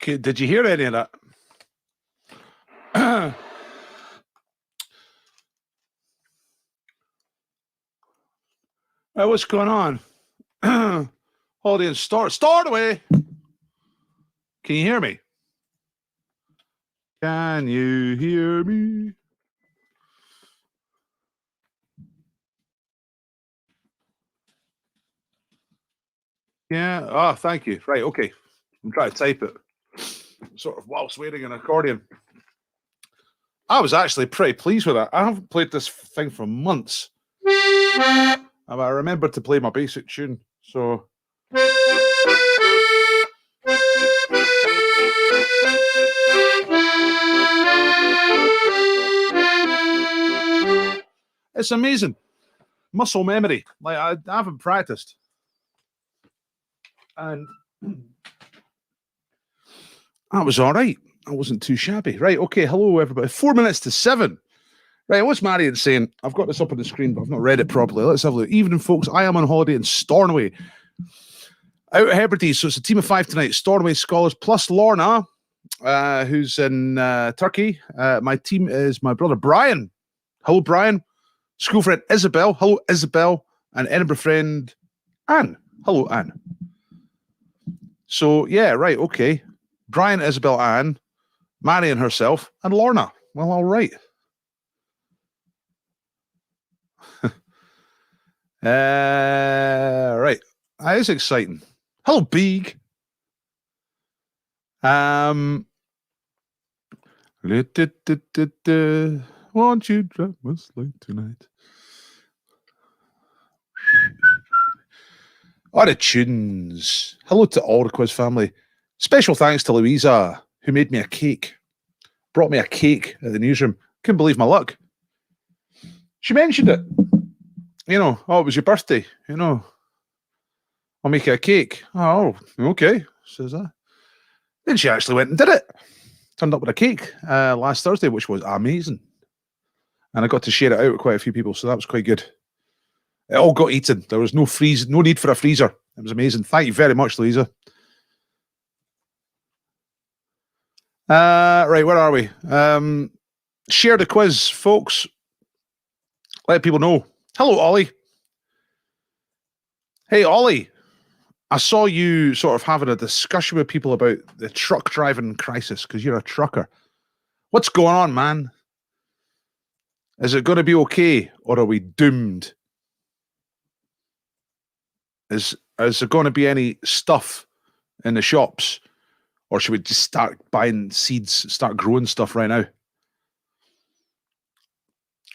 Okay, did you hear any of that? What's going on? Audience, start away. Can you hear me? Can you hear me? Yeah. Oh, thank you. Right. Okay. I'm trying to type it, sort of whilst wearing an accordion. I was actually pretty pleased with that. I haven't played this thing for months. I remembered to play my basic tune, so. It's amazing. Muscle memory. Like, I haven't practiced. And that was all right. I wasn't too shabby. Right, okay, hello everybody. 4 minutes to 7. Right, what's Marion saying? I've got this up on the screen, but I've not read it properly. Let's have a look. Evening, folks. I am on holiday in Stornoway. Out at Hebrides, so it's a team of 5 tonight. Stornoway Scholars plus Lorna, who's in Turkey. My team is my brother Brian. Hello, Brian. School friend Isabel. Hello, Isabel. And Edinburgh friend Anne. Hello, Anne. So, yeah, right, okay. Brian, Isabel, Anne, Marion herself, and Lorna. Well, all right. Right. That is exciting. Hello, Beeg. Won't you drive my sleigh tonight? All the tunes. Hello to all the quiz family. Special thanks to Louisa, who made me a cake. Brought me a cake at the newsroom. Couldn't believe my luck. She mentioned it. You know, oh, it was your birthday. You know, I'll make you a cake. Oh, okay, says that. Then she actually went and did it. Turned up with a cake last Thursday, which was amazing. And I got to share it out with quite a few people, so that was quite good. It all got eaten. There was no need for a freezer. It was amazing. Thank you very much, Louisa. Right, where are we? Share the quiz, folks. Let people know. Hello, Ollie. Hey, Ollie. I saw you sort of having a discussion with people about the truck driving crisis because you're a trucker. What's going on, man? Is it going to be okay, or are we doomed? Is there going to be any stuff in the shops, or should we just start buying seeds, start growing stuff right now?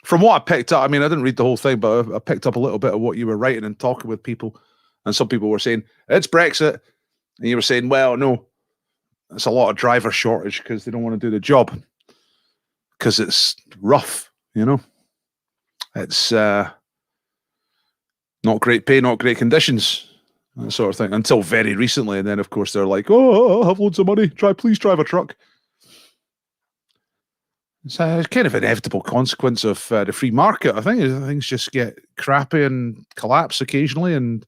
From what I picked up, I mean, I didn't read the whole thing, but I picked up a little bit of what you were writing and talking with people. And some people were saying, it's Brexit. And you were saying, well, no, it's a lot of driver shortage because they don't want to do the job. Because it's rough, you know. It's not great pay, not great conditions, that sort of thing. Until very recently. And then, of course, they're like, oh, I have loads of money. Please drive a truck. It's a kind of inevitable consequence of the free market, I think. Things just get crappy and collapse occasionally, and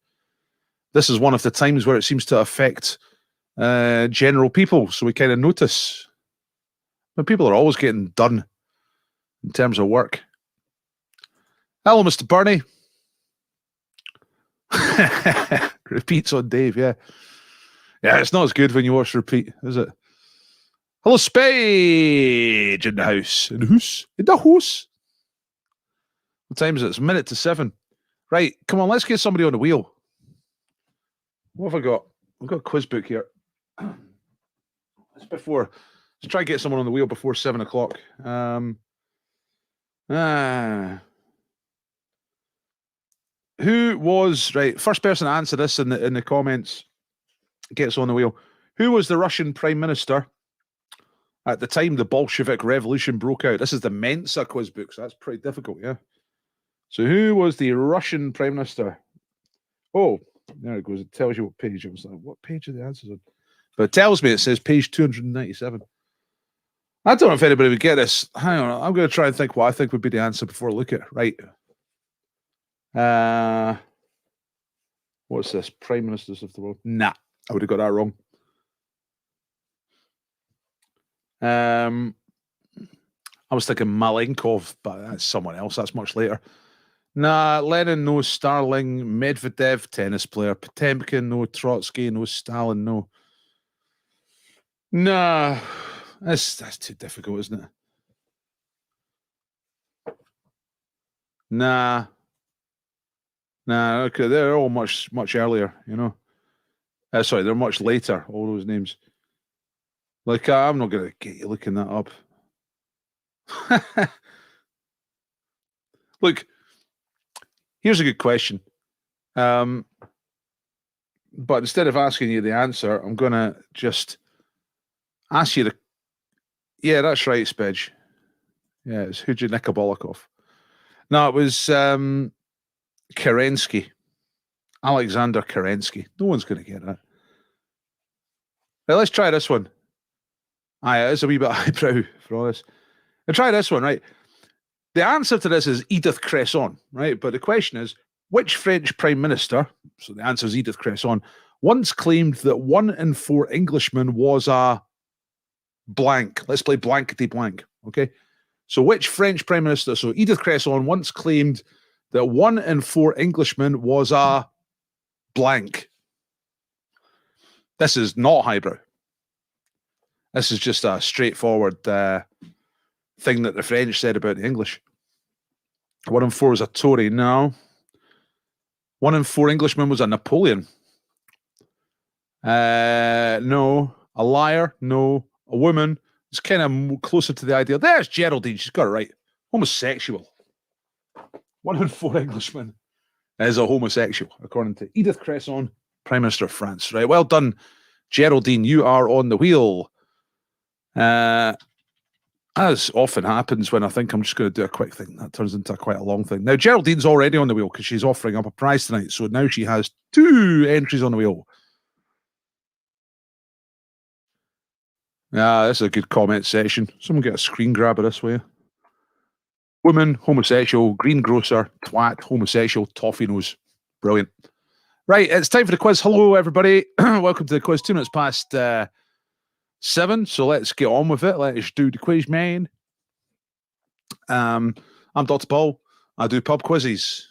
this is one of the times where it seems to affect general people, so we kind of notice. But people are always getting done in terms of work. Hello, Mr. Bernie. Repeats on Dave, yeah. Yeah, it's not as good when you watch repeat, is it? Hello, Spage in the house. In the house. In the house. What time is it? It's a minute to 7. Right, come on, let's get somebody on the wheel. What have I got? I've got a quiz book here. It's before. Let's try and get someone on the wheel before 7 o'clock. Who was right? First person to answer this in the comments gets on the wheel. Who was the Russian prime minister at the time the Bolshevik Revolution broke out? This is the Mensa quiz book, so that's pretty difficult, yeah. So who was the Russian prime minister? Oh, there it goes. It tells you what page it was. Like, what page are the answers on? But it tells me it says page 297. I don't know if anybody would get this. Hang on, I'm going to try and think what I think would be the answer before I look at it. Right. What's this? Prime Ministers of the world? Nah, I would have got that wrong. I was thinking Malenkov, but that's someone else. That's much later. Nah, Lenin, no. Starling, Medvedev, tennis player. Potemkin, no. Trotsky, no. Stalin, no. Nah, that's too difficult, isn't it? Nah. Okay, they're all much earlier, you know. Sorry, they're much later, all those names. Like, I'm not going to get you looking that up. Look, here's a good question. But instead of asking you the answer, I'm going to just ask you the... Yeah, that's right, Spedge. Yeah, it's Huja Nikobolikov. No, it was Kerensky. Alexander Kerensky. No one's going to get that. Right, let's try this one. It's a wee bit highbrow for all this. Now try this one, right? The answer to this is Edith Cresson, right? But the question is, which French prime minister, so the answer is Edith Cresson, once claimed that 1 in 4 Englishmen was a blank. Let's play blankety blank, okay? So which French prime minister, so Edith Cresson once claimed that 1 in 4 Englishmen was a blank. This is not highbrow. This is just a straightforward thing that the French said about the English. 1 in 4 is a Tory. No. 1 in 4 Englishmen was a Napoleon. No. A liar. No. A woman. It's kind of closer to the ideal. There's Geraldine. She's got it right. Homosexual. 1 in 4 Englishmen is a homosexual, according to Edith Cresson, Prime Minister of France. Right. Well done, Geraldine. You are on the wheel. As often happens when I think I'm just going to do a quick thing, that turns into quite a long thing. Now, Geraldine's already on the wheel because she's offering up a prize tonight. So now she has 2 entries on the wheel. Yeah, this is a good comment section. Someone get a screen grab of this, will you? Woman, homosexual, greengrocer, twat, homosexual, toffee nose. Brilliant. Right, it's time for the quiz. Hello, everybody. Welcome to the quiz. 2 minutes past 7, so let's get on with it. Let's do the quiz, man. I'm Dr. Paul. I do pub quizzes,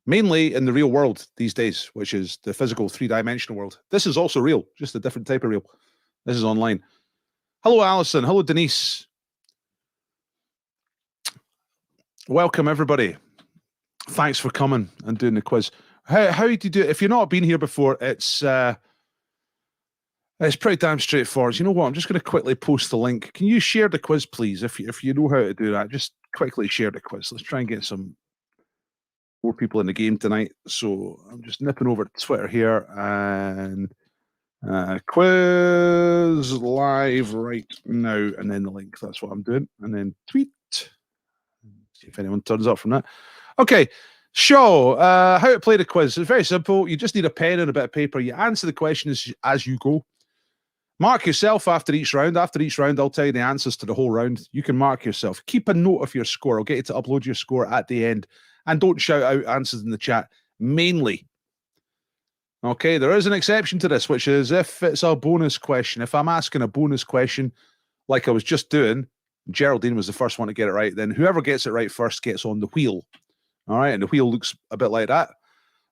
mainly in the real world these days, which is the physical 3-dimensional world. This is also real, just a different type of real. This is online. Hello, Alison. Hello, Denise. Welcome, everybody. Thanks for coming and doing the quiz. How do you do it? If you've not been here before, it's pretty damn straightforward. You know what? I'm just going to quickly post the link. Can you share the quiz, please? If you know how to do that, just quickly share the quiz. Let's try and get some more people in the game tonight. So I'm just nipping over to Twitter here and quiz live right now, and then the link. That's what I'm doing. And then tweet. See if anyone turns up from that. Okay. Show how to play the quiz. It's very simple. You just need a pen and a bit of paper. You answer the questions as you go. Mark yourself after each round. After each round, I'll tell you the answers to the whole round. You can mark yourself. Keep a note of your score. I'll get you to upload your score at the end. And don't shout out answers in the chat, mainly. Okay, there is an exception to this, which is if it's a bonus question. If I'm asking a bonus question, like I was just doing, Geraldine was the first one to get it right, then whoever gets it right first gets on the wheel. All right, and the wheel looks a bit like that.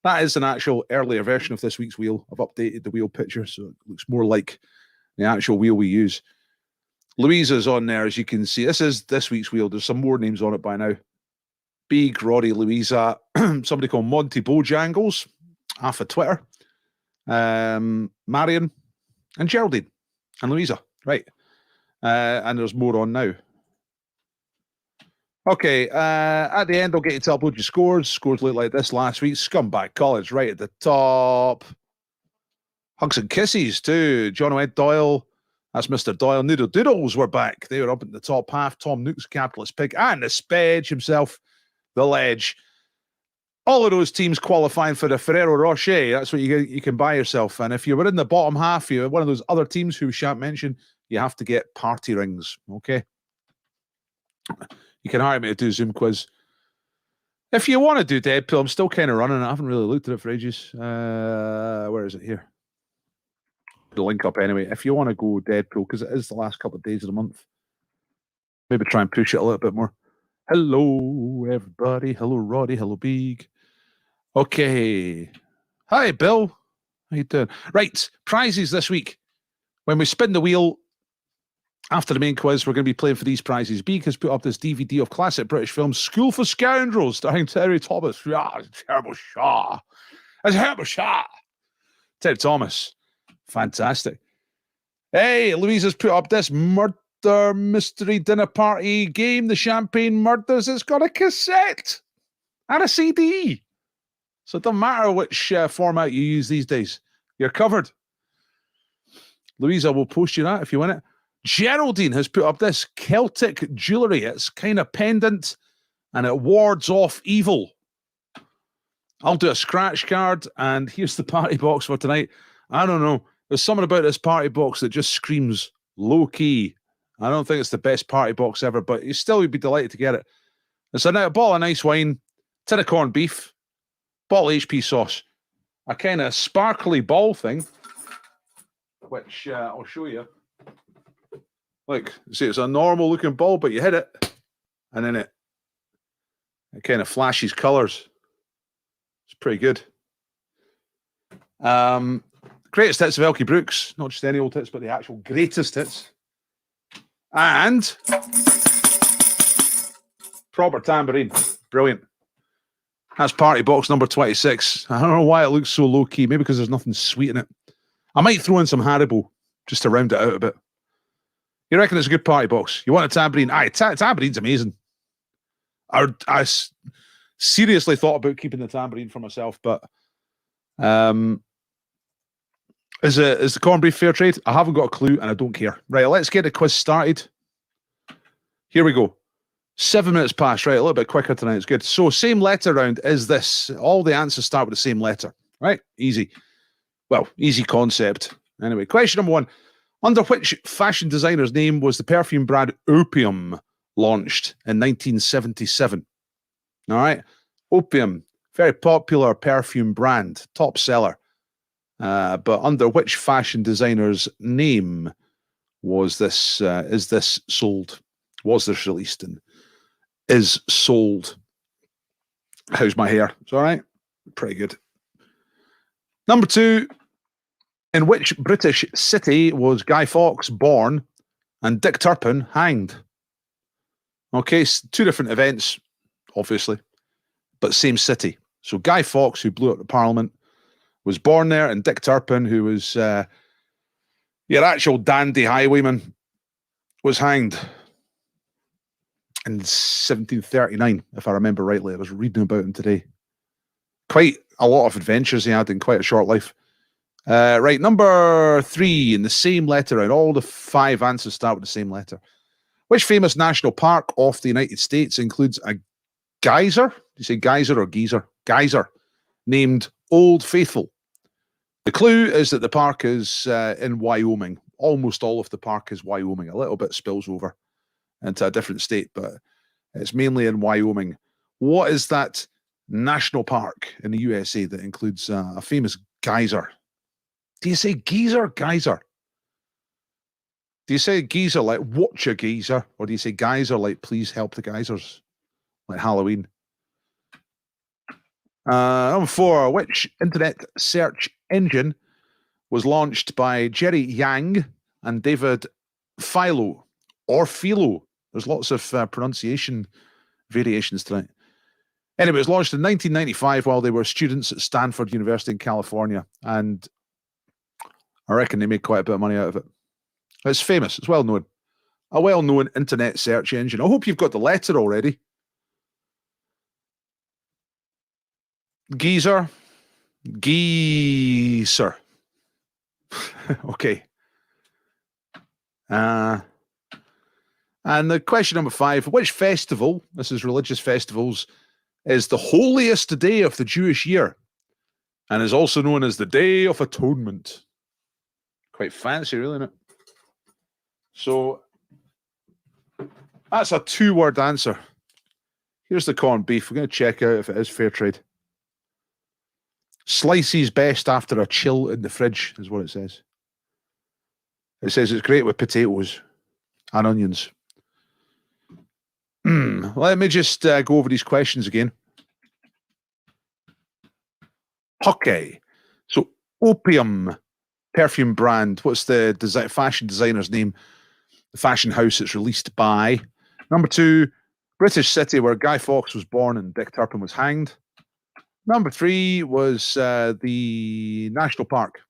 That is an actual earlier version of this week's wheel. I've updated the wheel picture, so it looks more like the actual wheel we use. Louisa's on there, as you can see. This is this week's wheel. There's some more names on it by now. Big, Roddy, Louisa, somebody called Monty Bojangles, half of Twitter, Marion, and Geraldine, and Louisa. Right. And there's more on now. Okay, at the end, I'll get you to upload your scores. Scores look like this last week. Scumbag College right at the top. Hugs and kisses to John Ed Doyle. That's Mr. Doyle. Noodle Doodles were back. They were up in the top half. Tom Nook's Capitalist Pig and the Spedge himself, the Ledge. All of those teams qualifying for the Ferrero Rocher. That's what you can buy yourself. And if you were in the bottom half, you're one of those other teams who we shan't mention, you have to get party rings. Okay. You can hire me to do Zoom quiz. If you want to do Deadpool, I'm still kind of running it. I haven't really looked at it for ages. Where is it here? The link up anyway. If you want to go Deadpool, because it is the last couple of days of the month, maybe try and push it a little bit more. Hello, everybody. Hello, Roddy. Hello, Big. Okay. Hi, Bill. How you doing? Right. Prizes this week. When we spin the wheel, after the main quiz, we're going to be playing for these prizes. Beak has put up this DVD of classic British films, School for Scoundrels, starring Terry Thomas. Yeah, it's a terrible shot. It's a terrible shot. Terry Thomas. Fantastic. Hey, Louise has put up this murder mystery dinner party game, The Champagne Murders. It's got a cassette and a CD. So it doesn't matter which format you use these days. You're covered. Louisa will post you that if you win it. Geraldine has put up this Celtic jewellery. It's kind of pendant and it wards off evil. I'll do a scratch card and here's the party box for tonight. I don't know. There's something about this party box that just screams low key. I don't think it's the best party box ever, but you still would be delighted to get it. It's a bottle of nice wine, tin of corned beef, bottle of HP sauce, a kind of sparkly ball thing, which I'll show you. Look, see, it's a normal looking ball, but you hit it, and then it kind of flashes colours. It's pretty good. Greatest hits of Elkie Brooks, not just any old hits, but the actual greatest hits. And proper tambourine, brilliant. That's party box number 26. I don't know why it looks so low key. Maybe because there's nothing sweet in it. I might throw in some Haribo just to round it out a bit. You reckon it's a good party box? You want a tambourine? Aye, tambourine's amazing. I seriously thought about keeping the tambourine for myself, but is the corned beef fair trade? I haven't got a clue, and I don't care. Right, let's get the quiz started. Here we go. 7 minutes past. Right, a little bit quicker tonight. It's good. So, same letter round is this. All the answers start with the same letter. Right, easy. Well, easy concept. Anyway, question number 1. Under which fashion designer's name was the perfume brand Opium launched in 1977? All right. Opium, very popular perfume brand, top seller. But under which fashion designer's name was this? Is this sold? Was this released and is sold? How's my hair? It's all right. Pretty good. Number 2. In which British city was Guy Fawkes born and Dick Turpin hanged? Okay, 2 different events, obviously, but same city. So Guy Fawkes, who blew up the Parliament, was born there, and Dick Turpin, who was your actual dandy highwayman, was hanged in 1739, if I remember rightly. I was reading about him today. Quite a lot of adventures he had in quite a short life. Right, number 3 in the same letter, and all the 5 answers start with the same letter. Which famous national park of the United States includes a geyser? Do you say geyser or geyser? Geyser, named Old Faithful. The clue is that the park is in Wyoming. Almost all of the park is Wyoming. A little bit spills over into a different state, but it's mainly in Wyoming. What is that national park in the USA that includes a famous geyser? Do you say geezer, geyser? Do you say geezer like watch a geezer, or do you say geyser like please help the geysers, like Halloween? Number 4, which internet search engine was launched by Jerry Yang and David Filo or philo. There's lots of pronunciation variations tonight. Anyway, it was launched in 1995 while they were students at Stanford University in California, and I reckon they made quite a bit of money out of it. It's famous. It's well known. A well-known internet search engine. I hope you've got the letter already. Geezer. Geezer. Okay. And the question number 5, which festival, this is religious festivals, is the holiest day of the Jewish year and is also known as the Day of Atonement? Quite fancy, really, isn't it? So that's a 2-word answer. Here's the corned beef. We're going to check out if it is fair trade. Slices best after a chill in the fridge is what it says. It says it's great with potatoes and onions. Let me just go over these questions again. Okay. So Opium perfume brand. What's the fashion designer's name? The fashion house it's released by. Number 2, British city where Guy Fawkes was born and Dick Turpin was hanged. Number 3 was the national park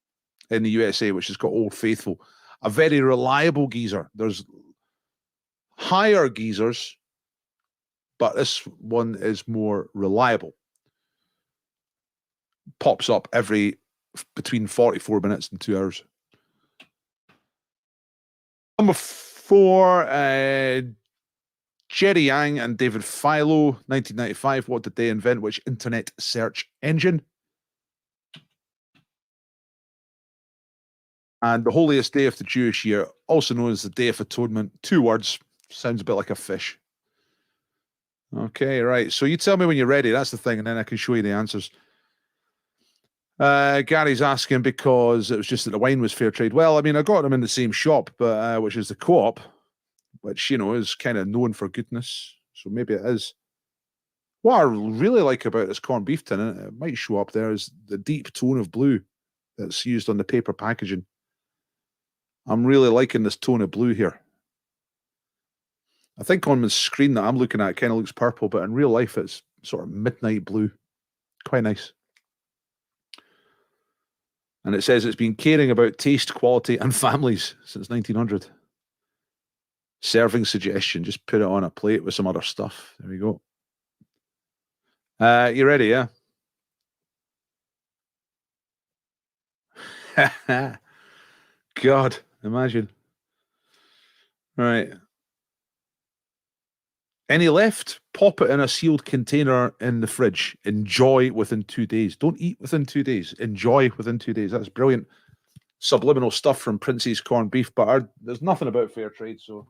in the USA, which has got Old Faithful. A very reliable geezer. There's higher geezers, but this one is more reliable. Pops up every between 44 minutes and 2 hours. Number 4, Jerry Yang and David Philo, 1995. What did they invent? Which internet search engine? And the holiest day of the Jewish year, also known as the Day of Atonement. 2 words. Sounds a bit like a fish. Okay, right. So you tell me when you're ready. That's the thing, and then I can show you the answers. Gary's asking because it was just that the wine was fair trade. Well, I mean, I got them in the same shop, but which is the Co-op, which, you know, is kind of known for goodness. So maybe it is. What I really like about this corned beef tin, and it might show up there, is the deep tone of blue that's used on the paper packaging. I'm really liking this tone of blue here. I think on the screen that I'm looking at, it kind of looks purple, but in real life, it's sort of midnight blue. Quite nice. And it says it's been caring about taste, quality, and families since 1900. Serving suggestion, just put it on a plate with some other stuff. There we go. You ready, yeah? God, imagine. Right. Any left? Pop it in a sealed container in the fridge. Enjoy within 2 days. Don't eat within 2 days. Enjoy within 2 days. That's brilliant. Subliminal stuff from Prince's corned beef butter. There's nothing about fair trade, so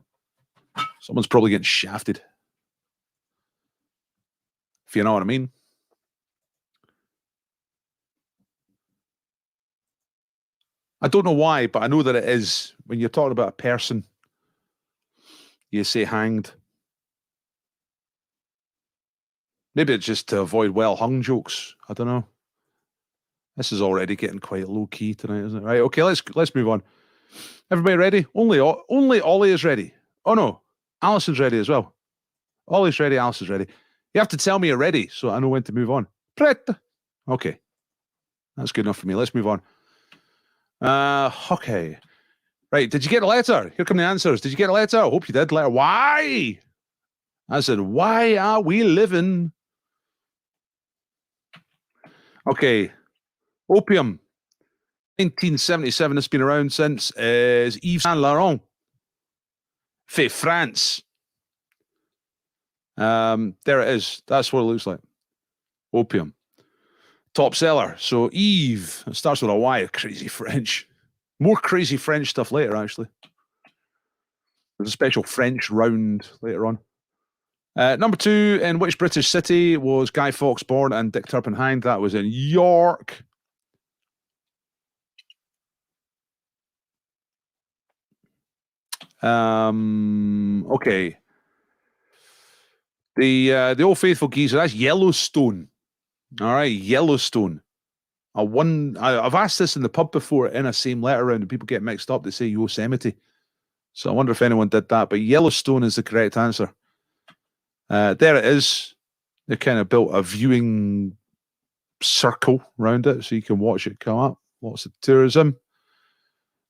someone's probably getting shafted. If you know what I mean. I don't know why, but I know that it is. When you're talking about a person, you say hanged. Maybe it's just to avoid well-hung jokes. I don't know. This is already getting quite low-key tonight, isn't it? Right, okay, let's move on. Everybody ready? Only Ollie is ready. Oh, no. Alison's ready as well. Ollie's ready, Alison's ready. You have to tell me you're ready so I know when to move on. Okay. That's good enough for me. Let's move on. Okay. Right, did you get a letter? Here come the answers. Did you get a letter? I hope you did. Letter. Why? I said, why are we living? Okay. Opium. 1977. It's been around since. Is Yves Saint Laurent. Fait France. There it is. That's what it looks like. Opium. Top seller. So Eve. It starts with a Y. Crazy French. More crazy French stuff later, actually. There's a special French round later on. Number 2, in which British city was Guy Fawkes born and Dick Turpin hanged? That was in York. Okay. The Old Faithful geezer, that's Yellowstone. All right, Yellowstone. I've asked this in the pub before in a same letter round, and people get mixed up. They say Yosemite. So I wonder if anyone did that. But Yellowstone is the correct answer. There it is. They kind of built a viewing circle around it so you can watch it come up. Lots of tourism.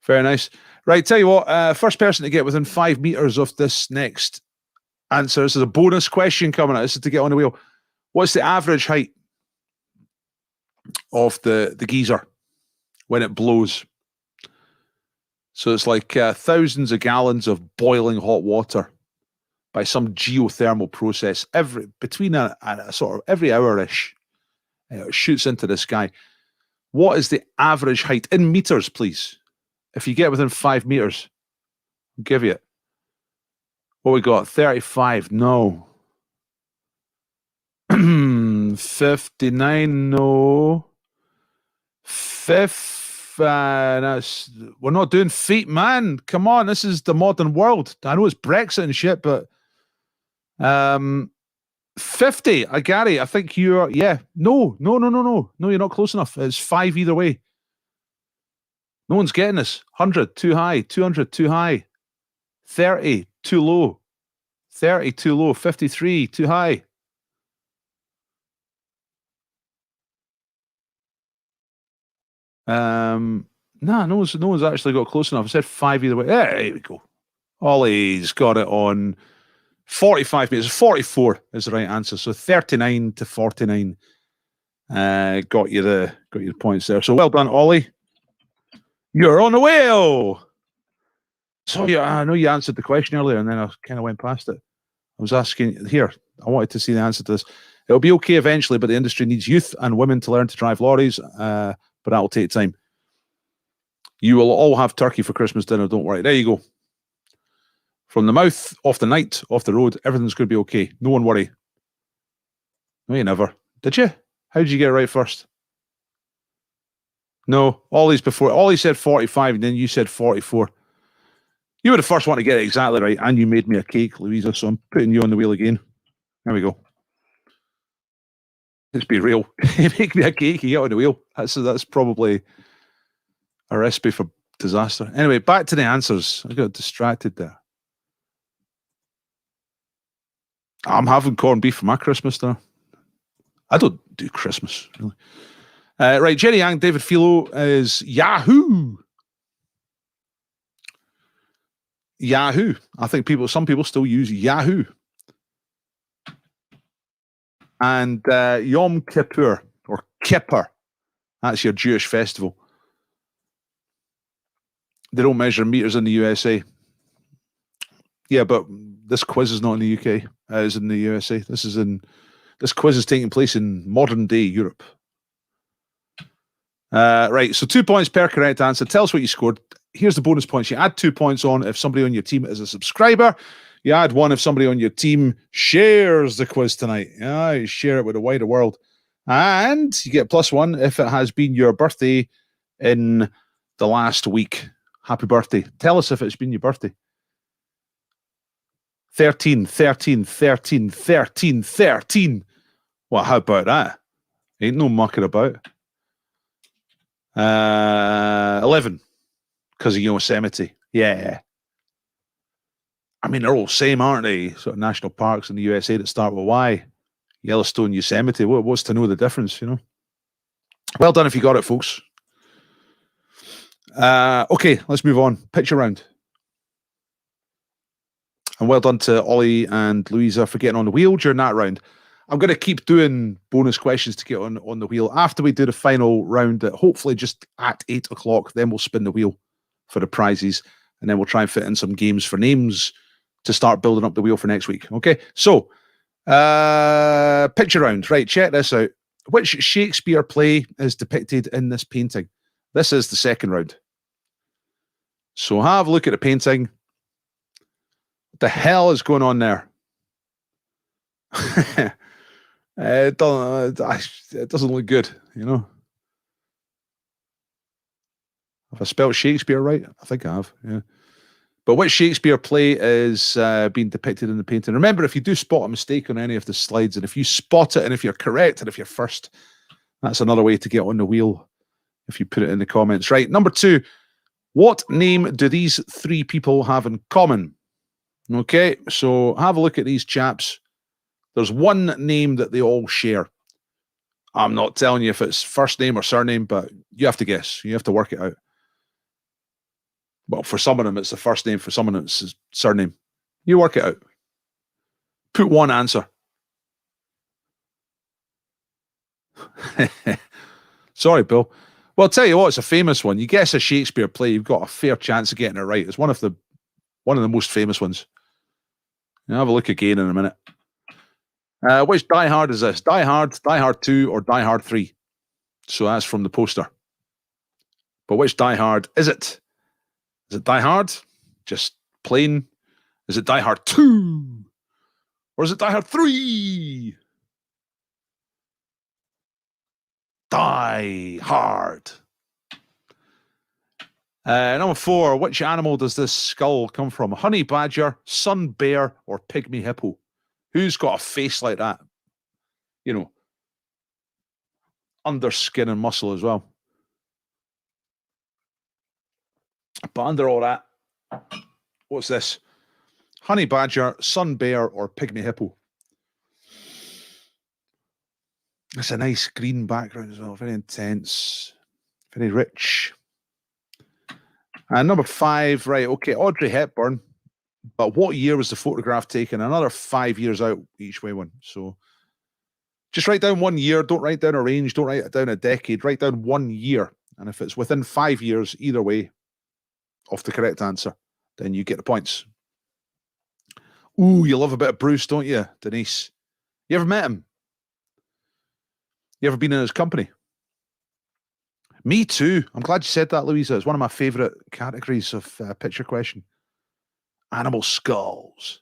Very nice. Right, tell you what, first person to get within 5 meters of this next answer. This is a bonus question coming out. This is to get on the wheel. What's the average height of the geyser when it blows? So it's like thousands of gallons of boiling hot water by some geothermal process between a sort of every hour-ish. It shoots into the sky. What is the average height in meters, please? If you get within 5 meters, I'll give you it. What we got? 35. No. 59. No. We're not doing feet, man. Come on, this is the modern world. I know it's Brexit and shit, but 50. Gary, I think you're. Yeah. No. No, you're not close enough. It's 5 either way. No one's getting this. 100, too high. 200, too high. 30, too low. 30, too low. 53, too high. No one's actually got close enough. I said 5 either way. There we go. Ollie's got it on 45 meters. 44 is the right answer. So 39 to 49. Got you the points there. So well done, Ollie. You're on the wheel. So yeah, I know you answered the question earlier, and then I kind of went past it. I was asking here. I wanted to see the answer to this. It'll be okay eventually, but the industry needs youth and women to learn to drive lorries. But that'll take time. You will all have turkey for Christmas dinner. Don't worry. There you go. From the mouth, off the night, off the road, everything's going to be okay. No one worry. No, you never. Did you? How did you get it right first? No, Ollie's before. Ollie said 45, and then you said 44. You were the first one to get it exactly right, and you made me a cake, Louisa, so I'm putting you on the wheel again. There we go. Let's be real. You make me a cake, you get on the wheel. That's probably a recipe for disaster. Anyway, back to the answers. I got distracted there. I'm having corned beef for my Christmas dinner. I don't do Christmas, really. Right, Jenny Yang, David Philo is Yahoo. Yahoo. I think some people still use Yahoo. And Yom Kippur, or Kippur. That's your Jewish festival. They don't measure meters in the USA. Yeah, but this quiz is not in the UK. It's in the USA. This quiz is taking place in modern day Europe. Right, so 2 points per correct answer. Tell us what you scored. Here's the bonus points. You add 2 points on if somebody on your team is a subscriber. You add 1 if somebody on your team shares the quiz tonight. Yeah, you share it with the wider world. And you get +1 if it has been your birthday in the last week. Happy birthday. Tell us if it's been your birthday. 13. Well, how about that? Ain't no mucking about. 11. Because of Yosemite. Yeah. I mean, they're all same, aren't they? Sort of national parks in the USA that start with Y. Yellowstone, Yosemite. What's to know the difference, you know? Well done if you got it, folks. Okay, let's move on. Picture round. And well done to Ollie and Louisa for getting on the wheel during that round. I'm going to keep doing bonus questions to get on the wheel after we do the final round, hopefully just at 8 o'clock. Then we'll spin the wheel for the prizes, and then we'll try and fit in some games for names to start building up the wheel for next week. Okay, so picture round. Right, check this out. Which Shakespeare play is depicted in this painting? This is the second round. So have a look at the painting. What the hell is going on there? It doesn't look good, you know. Have I spelled Shakespeare right? I think I have, yeah. But which Shakespeare play is being depicted in the painting? Remember, if you do spot a mistake on any of the slides, and if you spot it, and if you're correct, and if you're first, that's another way to get on the wheel if you put it in the comments. Right, number 2. What name do these three people have in common? Okay, so have a look at these chaps. There's one name that they all share. I'm not telling you if it's first name or surname, but you have to guess. You have to work it out. Well, for some of them, it's the first name. For some of them, it's the surname. You work it out. Put one answer. Sorry, Bill. Well, I'll tell you what, it's a famous one. You guess a Shakespeare play, you've got a fair chance of getting it right. It's one of the most famous ones. I'll have a look again in a minute. Which Die Hard is this? Die Hard, Die Hard 2, or Die Hard 3? So that's from the poster. But which Die Hard is it? Is it Die Hard? Just plain? Is it Die Hard 2? Or is it Die Hard 3? Die Hard. Number 4, which animal does this skull come from? Honey badger, sun bear, or pygmy hippo? Who's got a face like that? You know, under skin and muscle as well. But under all that, what's this? Honey badger, sun bear, or pygmy hippo? It's a nice green background as well. Very intense, very rich. And number 5, right, okay, Audrey Hepburn. But what year was the photograph taken? Another 5 years out each way one. So just write down 1 year. Don't write down a range. Don't write down a decade. Write down 1 year. And if it's within 5 years, either way, of the correct answer, then you get the points. Ooh, you love a bit of Bruce, don't you, Denise? You ever met him? You ever been in his company? Me too. I'm glad you said that, Louisa. It's one of my favourite categories of picture question. Animal skulls.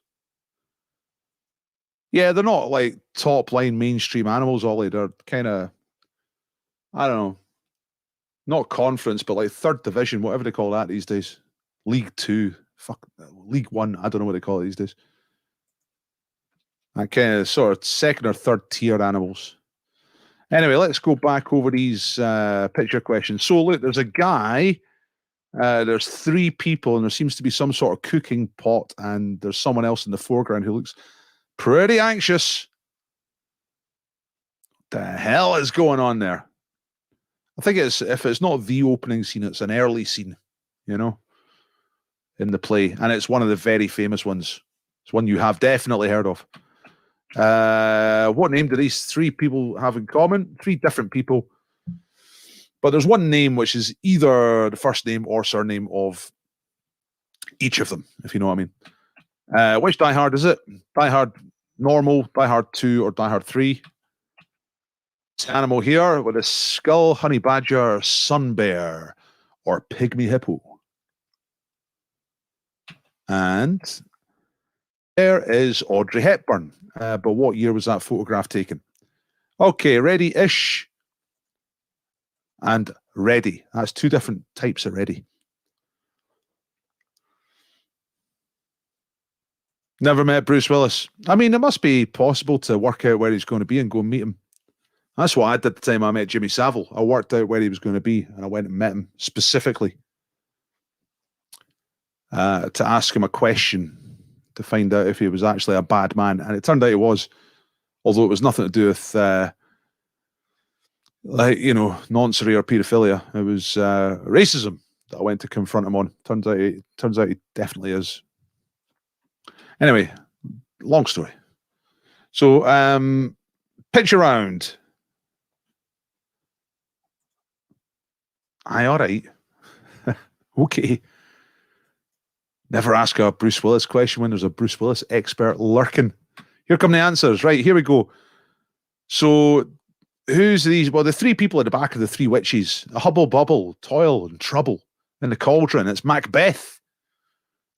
Yeah, they're not like top line mainstream animals, Ollie. They're kind of, I don't know, not conference, but like third division, whatever they call that these days. League 2, League 1, I don't know what they call it these days. That kind of sort of second or third tier animals. Anyway, let's go back over these picture questions. So look, there's a guy, there's 3 people, and there seems to be some sort of cooking pot, and there's someone else in the foreground who looks pretty anxious. What the hell is going on there? I think if it's not the opening scene, it's an early scene, you know, in the play. And it's one of the very famous ones. It's one you have definitely heard of. What name do these 3 people have in common? 3 different people. But there's one name which is either the first name or surname of each of them, if you know what I mean. Which Die Hard is it? Die Hard normal, Die Hard 2, or Die Hard 3? It's an animal here with a skull, honey badger, sun bear, or pygmy hippo. And there is Audrey Hepburn. But what year was that photograph taken? Okay, ready-ish and ready. That's 2 different types of ready. Never met Bruce Willis. I mean, it must be possible to work out where he's going to be and go and meet him. That's what I did the time I met Jimmy Savile. I worked out where he was going to be, and I went and met him specifically to ask him a question to find out if he was actually a bad man. And it turned out he was, although it was nothing to do with, like, you know, noncery or paedophilia. It was racism that I went to confront him on. Turns out he definitely is. Anyway, long story. So, picture round. Aye, all right. Okay. Never ask a Bruce Willis question when there's a Bruce Willis expert lurking. Here come the answers. Right, here we go. So, who's these? Well, the 3 people at the back of the 3 witches. A hubble bubble, toil and trouble in the cauldron. It's Macbeth.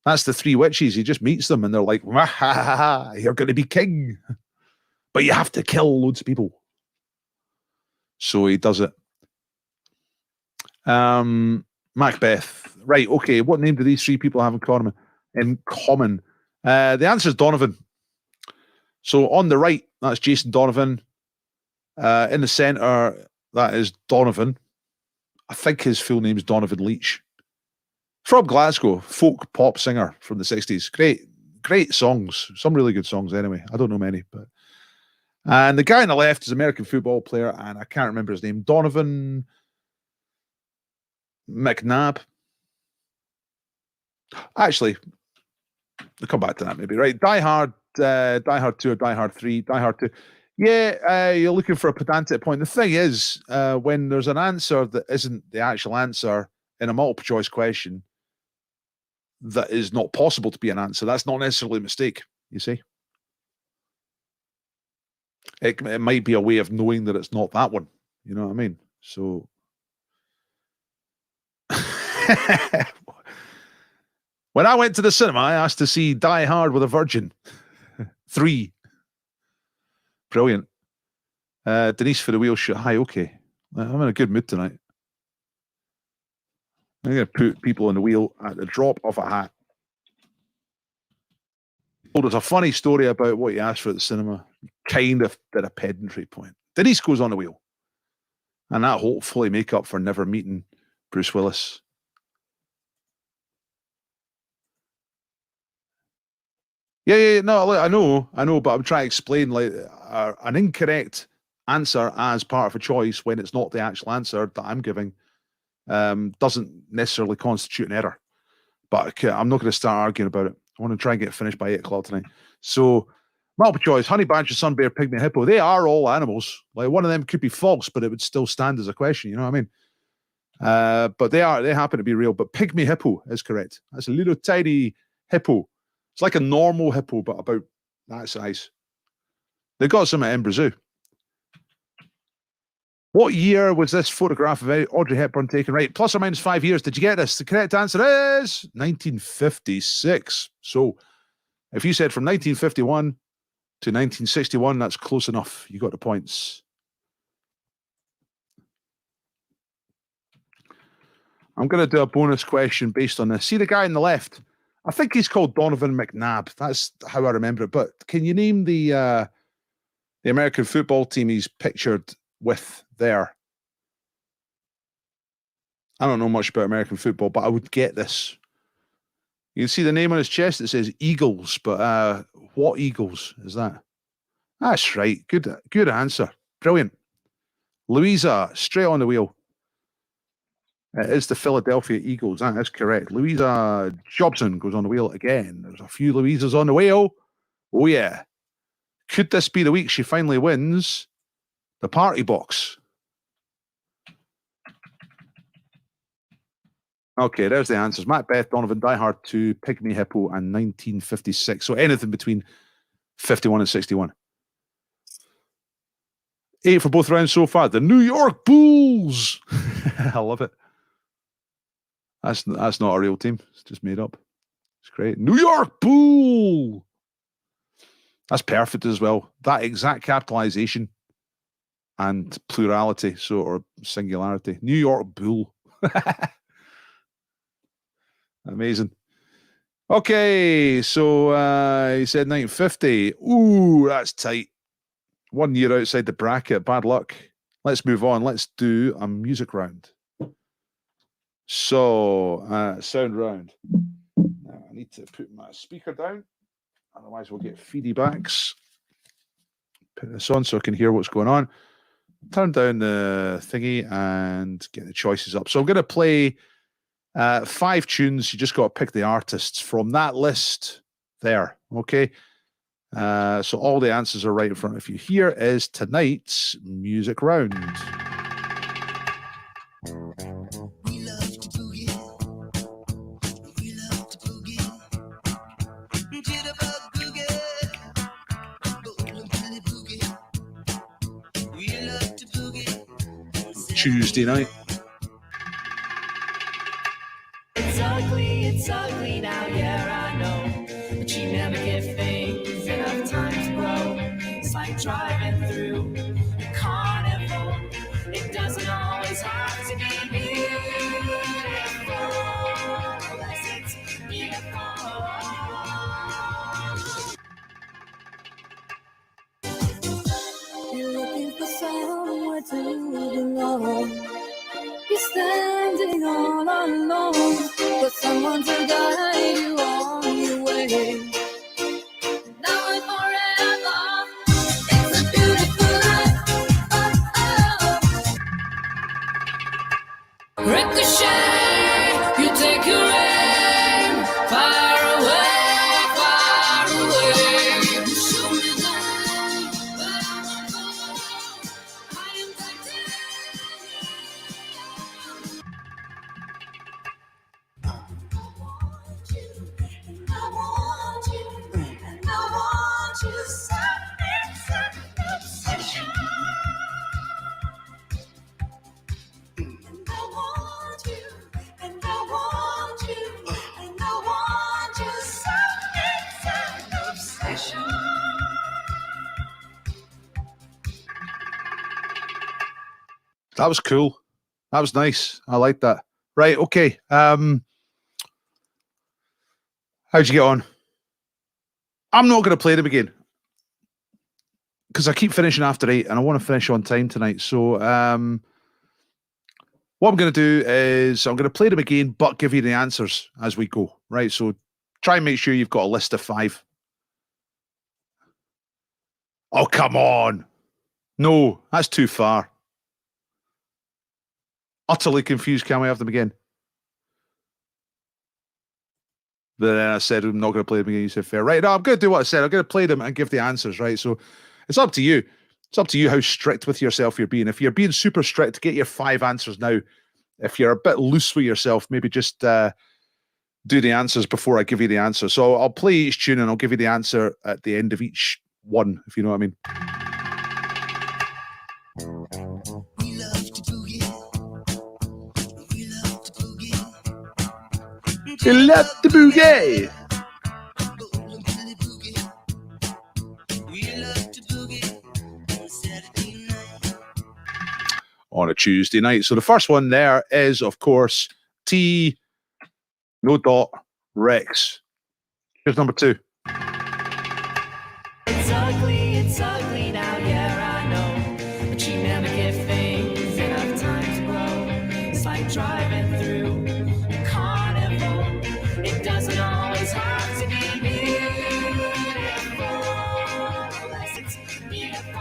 That's the 3 witches. He just meets them and they're like, ha, ha, ha, ha, you're going to be king. But you have to kill loads of people. So he does it. Macbeth. Right, okay. What name do these 3 people have in common? The answer is Donovan. So on the right, that's Jason Donovan. In the centre, that is Donovan. I think his full name is Donovan Leitch. From Glasgow, folk pop singer from the 60s. Great songs. Some really good songs anyway. I don't know many, but. And the guy on the left is an American football player, and I can't remember his name. Donovan McNabb. Actually, I'll come back to that maybe. Right. Die Hard 2 or Die Hard 3, Die Hard 2. Yeah, you're looking for a pedantic point. The thing is, when there's an answer that isn't the actual answer in a multiple choice question that is not possible to be an answer, that's not necessarily a mistake, you see? It might be a way of knowing that it's not that one. You know what I mean? So... When I went to the cinema, I asked to see Die Hard with a Virgin 3. Brilliant. Denise for the wheel shot. Hi, okay. I'm in a good mood tonight. I'm going to put people on the wheel at the drop of a hat. Well, there's a funny story about what you asked for at the cinema. Kind of did a pedantry point. Denise goes on the wheel. And that hopefully make up for never meeting Bruce Willis. Yeah, no, I know, but I'm trying to explain like an incorrect answer as part of a choice when it's not the actual answer that I'm giving doesn't necessarily constitute an error. But I'm not going to start arguing about it. I want to try and get finished by 8 o'clock tonight. So, multiple choice: honey badger, sun bear, pygmy hippo. They are all animals. Like one of them could be false, but it would still stand as a question. You know what I mean? But they happen to be real. But pygmy hippo is correct. That's a little tiny hippo. It's like a normal hippo, but about that size. They got some at Edinburgh Zoo. What year was this photograph of Audrey Hepburn taken? Right, plus or minus 5 years. Did you get this? The correct answer is 1956. So if you said from 1951 to 1961, that's close enough. You got the points. I'm going to do a bonus question based on this. See the guy on the left? I think he's called Donovan McNabb. That's how I remember it. But can you name the American football team he's pictured with there? I don't know much about American football, but I would get this. You can see the name on his chest. It says Eagles, but what Eagles is that? That's right. Good answer. Brilliant. Louisa, straight on the wheel. It is the Philadelphia Eagles. That is correct. Louisa Jobson goes on the wheel again. There's a few Louisas on the wheel. Oh, yeah. Could this be the week she finally wins the party box? Okay, there's the answers. Macbeth, Donovan, Die Hard 2, Pygmy Hippo, and 1956. So anything between 51 and 61. 8 for both rounds so far. The New York Bulls. I love it. That's not a real team. It's just made up. It's great. New York Bull. That's perfect as well. That exact capitalization and plurality, or singularity. New York Bull. Amazing. Okay, so he said 1950. Ooh, that's tight. 1 year outside the bracket. Bad luck. Let's move on. Let's do a music round. So, sound round. Now, I need to put my speaker down. Otherwise, we'll get feedbacks. Put this on so I can hear what's going on. Turn down the thingy and get the choices up. So I'm going to play 5 tunes. You just got to pick the artists from that list there. Okay. So all the answers are right in front of you. Here is tonight's music round. Tuesday night. It's ugly now, yeah, I know. But you never give things enough time to grow. It's like driving through a carnival. It doesn't always have to be beautiful, unless it's beautiful. You're looking for somewhere to belong. You're standing all alone, but some Ricochet, you take your aim far away, far away. Show me that, but I won't follow. I am titanium. I want you, and I want you so obsession. And I want you, and I want you, and I want you so obsession. That was cool. That was nice. I like that. Right, okay. How'd you get on? I'm not going to play them again because I keep finishing after 8 and I want to finish on time tonight. So what I'm going to do is I'm going to play them again, but give you the answers as we go. Right, so try and make sure you've got a list of 5. Oh, come on. No, that's too far. Utterly confused. Can we have them again? Then I said I'm not going to play them again. You said fair. Right, no, I'm going to do what I said. I'm going to play them and give the answers, right? So it's up to you. It's up to you how strict with yourself you're being. If you're being super strict, get your 5 answers now. If you're a bit loose with yourself, maybe just do the answers before I give you the answer. So I'll play each tune and I'll give you the answer at the end of each one, if you know what I mean. We love to boogie. We love to boogie. You love the boogie. We love to boogie on Saturday night. On a Tuesday night. So the first one there is, of course, T. No dot Rex. Here's number 2. It's ugly now, yeah, I know. But you never give things enough time to grow. It's like driving through a carnival. It doesn't always have to be beautiful, unless it's beautiful.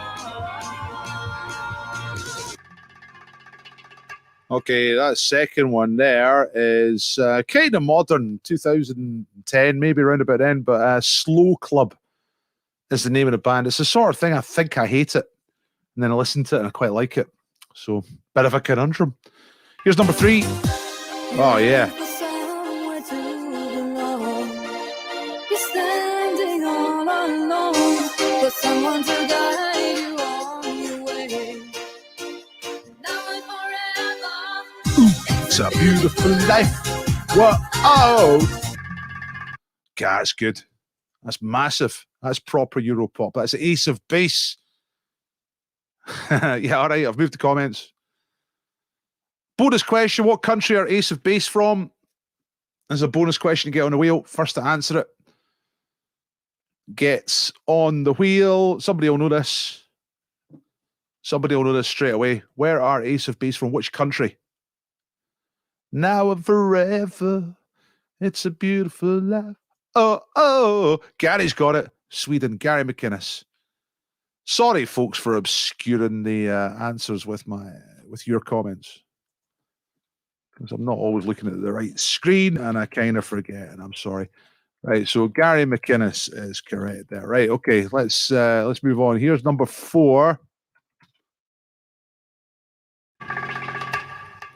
Okay, that second one there is kind of modern, 2010, maybe around about then, but Slow Club is the name of the band. It's the sort of thing I think I hate it, and then I listen to it and I quite like it. So, bit of a conundrum. Here's number 3. Oh, yeah. You're standing all alone for someone to guide you on your way. Now and forever. It's a beautiful life. Whoa. Oh. God, that's good. That's massive. That's proper Europop. That's Ace of Base. Yeah, all right. I've moved the comments. Bonus question. What country are Ace of Base from? There's a bonus question to get on the wheel. First to answer it gets on the wheel. Somebody will know this. Somebody will know this straight away. Where are Ace of Base from? Which country? Now and forever. It's a beautiful life. Oh, Gary's got it. Sweden, Gary McInnes. Sorry, folks, for obscuring the answers with your comments, because I'm not always looking at the right screen and I kind of forget, and I'm sorry. Right, so Gary McInnes is correct there. Right, okay, let's move on. Here's number 4.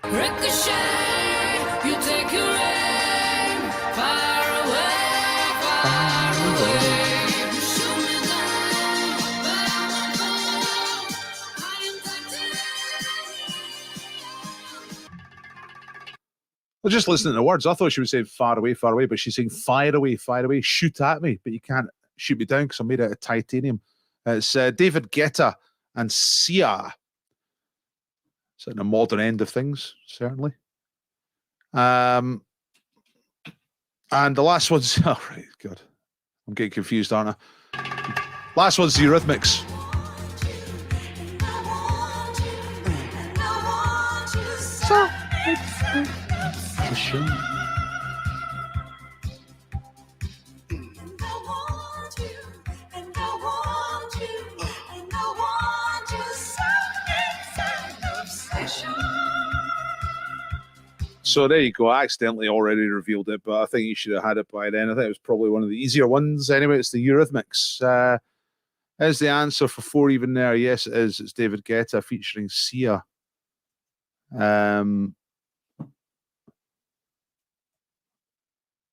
Ricochet, you take your aim far away, far away. Show me that, but I won't follow. I am titanium. I was just listening to the words. I thought she was saying far away, but she's saying fire away, shoot at me, but you can't shoot me down because I'm made out of titanium. It's David Guetta and Sia. It's at the modern end of things, certainly. And the last one's, oh, right, God. I'm getting confused, aren't I? Last one's the Eurythmics. So there you go. I accidentally already revealed it, but I think you should have had it by then. I think it was probably one of the easier ones. Anyway, it's the Eurythmics. Is the answer for 4 even there? Yes, it is. It's David Guetta featuring Sia.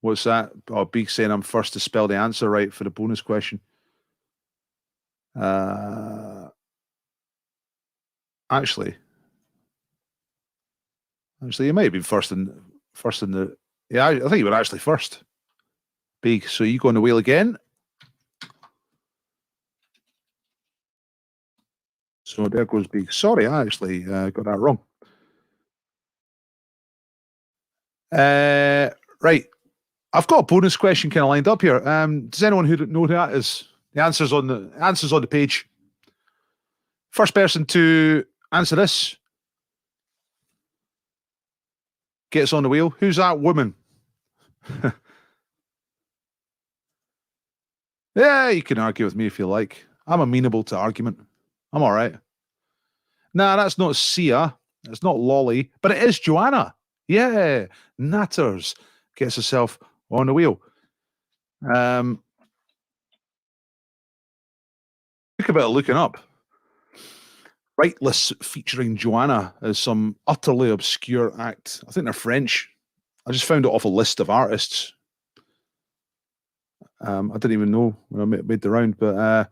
What's that? Oh, Beak saying I'm first to spell the answer right for the bonus question. Actually, you might have been first in the. Yeah, I think you were actually first. Big. So you go on the wheel again. So there goes Big. Sorry, I actually got that wrong. Right. I've got a bonus question kind of lined up here. Does anyone who know who that is? The answer's on the page. First person to answer this gets on the wheel. Who's that woman? Yeah, you can argue with me if you like. I'm amenable to argument. I'm all right. Nah, that's not Sia. It's not Lolly, but it is Joanna. Yeah, Natters gets herself on the wheel. Look a bit of looking up. Rightless featuring Joanna is some utterly obscure act. I think they're French. I just found it off a list of artists. I didn't even know when I made the round, but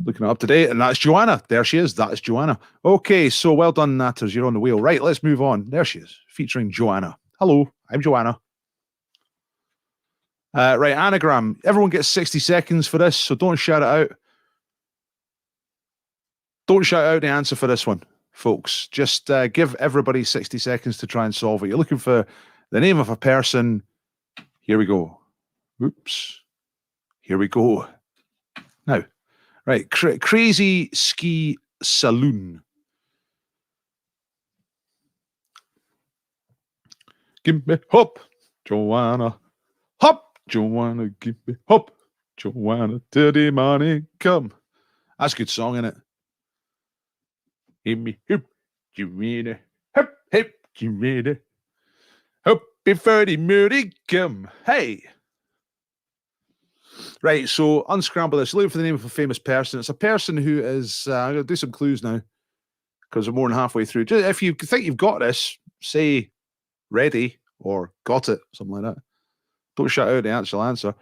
looking it up today, and that's Joanna. There she is. That is Joanna. Okay, so well done, Natters. You're on the wheel. Right, let's move on. There she is, featuring Joanna. Hello, I'm Joanna. Right, anagram. Everyone gets 60 seconds for this, so don't shout it out. Don't shout out the answer for this one, folks. Just give everybody 60 seconds to try and solve it. You're looking for the name of a person. Here we go. Oops. Here we go. Now, right, Crazy Ski Saloon. Give me hop, Joanna. Hop, Joanna, give me hop, Joanna, till the morning come. That's a good song, isn't it? Give me hop, Joanna. Hop, hop, Joanna. Hop before the morning come. Hey. Right, so unscramble this. Looking for the name of a famous person. It's a person who is. I'm going to do some clues now because we're more than halfway through. Just, if you think you've got this, say ready or got it, something like that. Don't shout out the actual answer. A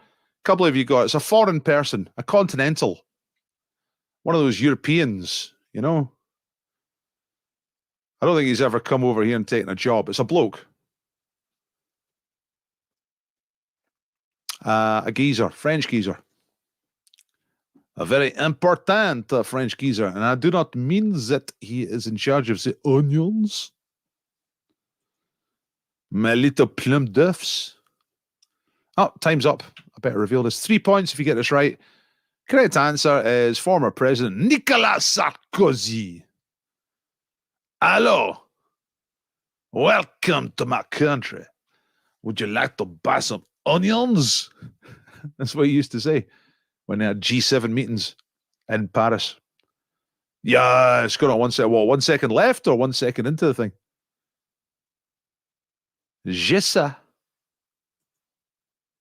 couple of you got it. It's a foreign person, a continental, one of those Europeans, you know. I don't think he's ever come over here and taken a job. It's a bloke. A geezer, French geezer. A very important French geezer. And I do not mean that he is in charge of the onions. My little plum duffs. Oh, time's up. I better reveal this. 3 points if you get this right. Correct answer is former President Nicolas Sarkozy. Hello. Welcome to my country. Would you like to buy some onions? That's what he used to say when they had G7 meetings in Paris. Yeah, it's got on 1 second. What, 1 second left or 1 second into the thing? Jessa.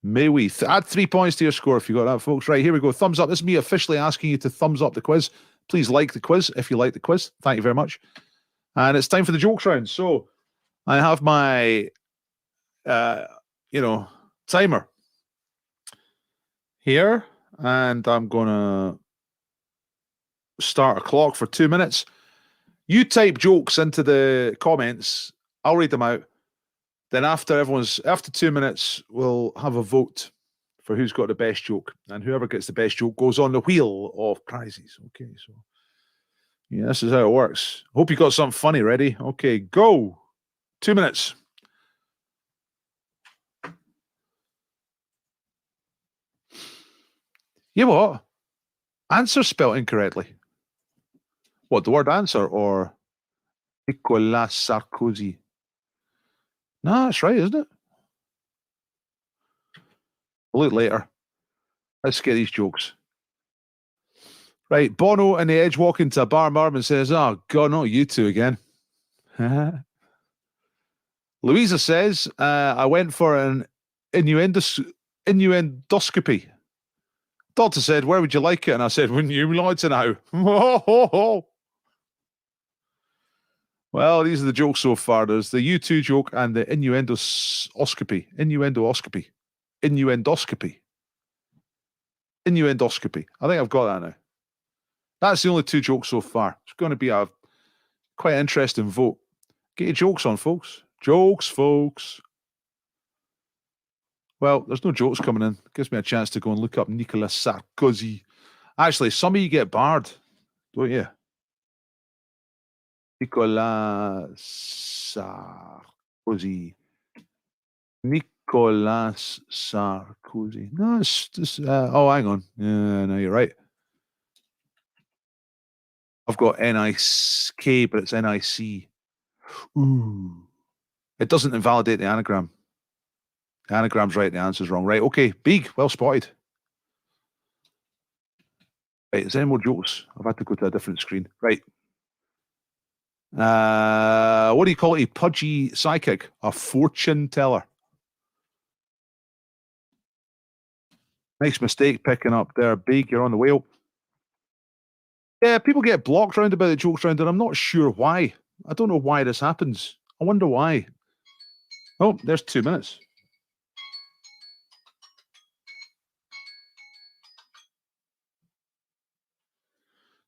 May we add 3 points to your score if you got that, folks. Right, here we go. Thumbs up. This is me officially asking you to thumbs up the quiz. Please like the quiz if you like the quiz. Thank you very much. And it's time for the jokes round. So I have my, timer here, and I'm going to start a clock for 2 minutes. You type jokes into the comments. I'll read them out. Then after 2 minutes, we'll have a vote for who's got the best joke. And whoever gets the best joke goes on the wheel of prizes. Okay, so yeah, this is how it works. Hope you got something funny ready. Okay, go. 2 minutes. You know what? Answer spelled incorrectly. What, the word answer or Nicolas Sarkozy? No, that's right, isn't it? We'll look later. Let's get these jokes. Right, Bono and the Edge walk into a bar. Marvin says, "Oh, God, not you two again." Louisa says, I went for an innuendoscopy. Doctor said, where would you like it? And I said, wouldn't you like to know? Well, these are the jokes so far. There's the U2 joke and the innuendoscopy. Innuendoscopy. I think I've got that now. That's the only two jokes so far. It's going to be a quite interesting vote. Get your jokes on, folks. Jokes, folks. Well, there's no jokes coming in. Gives me a chance to go and look up Nicolas Sarkozy. Actually, some of you get barred, don't you? Nicolas Sarkozy. Nicolas Sarkozy. No, it's just, oh, hang on. Yeah, no, you're right. I've got N-I-K, but it's N-I-C. Ooh. It doesn't invalidate the anagram. The anagram's right, the answer's wrong. Right, okay. Big, well spotted. Right, is there any more jokes? I've had to go to a different screen. Right. What do you call it? A pudgy psychic? A fortune teller. Nice mistake picking up there. Big, you're on the wheel. Yeah, people get blocked round about the jokes round, and I'm not sure why. I don't know why this happens. I wonder why. Oh, there's 2 minutes.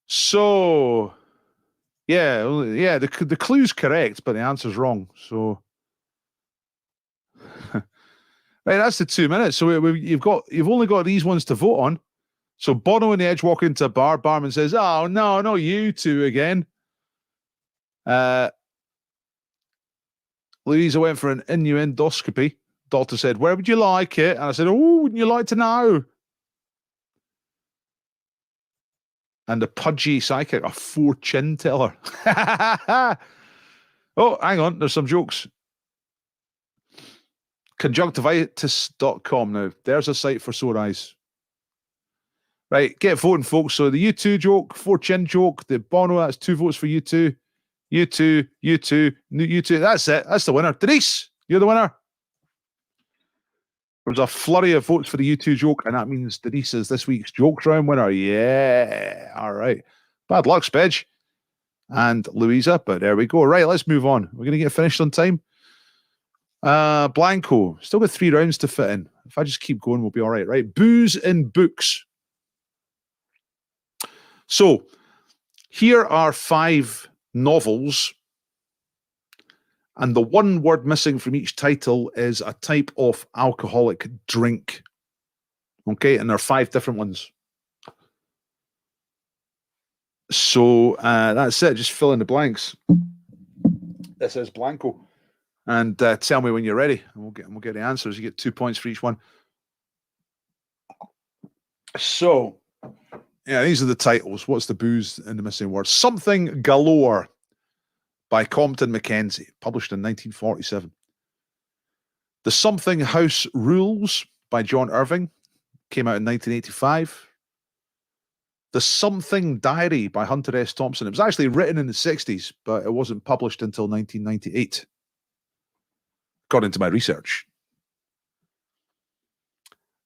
So, yeah, the clue's correct, but the answer's wrong. So, right, that's the 2 minutes. So you've only got these ones to vote on. So Bono and the Edge walk into a bar. Barman says, "Oh no, not you two again." Louisa went for an innuendoscopy. Doctor said, "Where would you like it?" And I said, "Oh, wouldn't you like to know?" And the pudgy psychic, a fortune teller. Oh, hang on, there's some jokes. Conjunctivitis.com now. There's a site for sore eyes. Right, get voting, folks. So the U2 joke, fortune joke, the Bono, that's 2 votes for U2. U2. That's it. That's the winner. Denise, you're the winner. There was a flurry of votes for the U2 joke, and that means Denise is this week's Jokes Round winner. Yeah. All right. Bad luck, Spedge. And Louisa, but there we go. Right, let's move on. We're going to get finished on time. Blanco. Still got 3 rounds to fit in. If I just keep going, we'll be all right. Right. Booze in books. So, here are 5 novels, and the one word missing from each title is a type of alcoholic drink. Okay, and there are 5 different ones. So that's it. Just fill in the blanks. This is Blanco, and tell me when you're ready, and we'll get the answers. You get 2 points for each one. So, yeah, these are the titles. What's the booze in the missing word? Something Galore by Compton Mackenzie, published in 1947. The Something House Rules by John Irving, came out in 1985. The Something Diary by Hunter S. Thompson. It was actually written in the 60s, but it wasn't published until 1998, according to my research.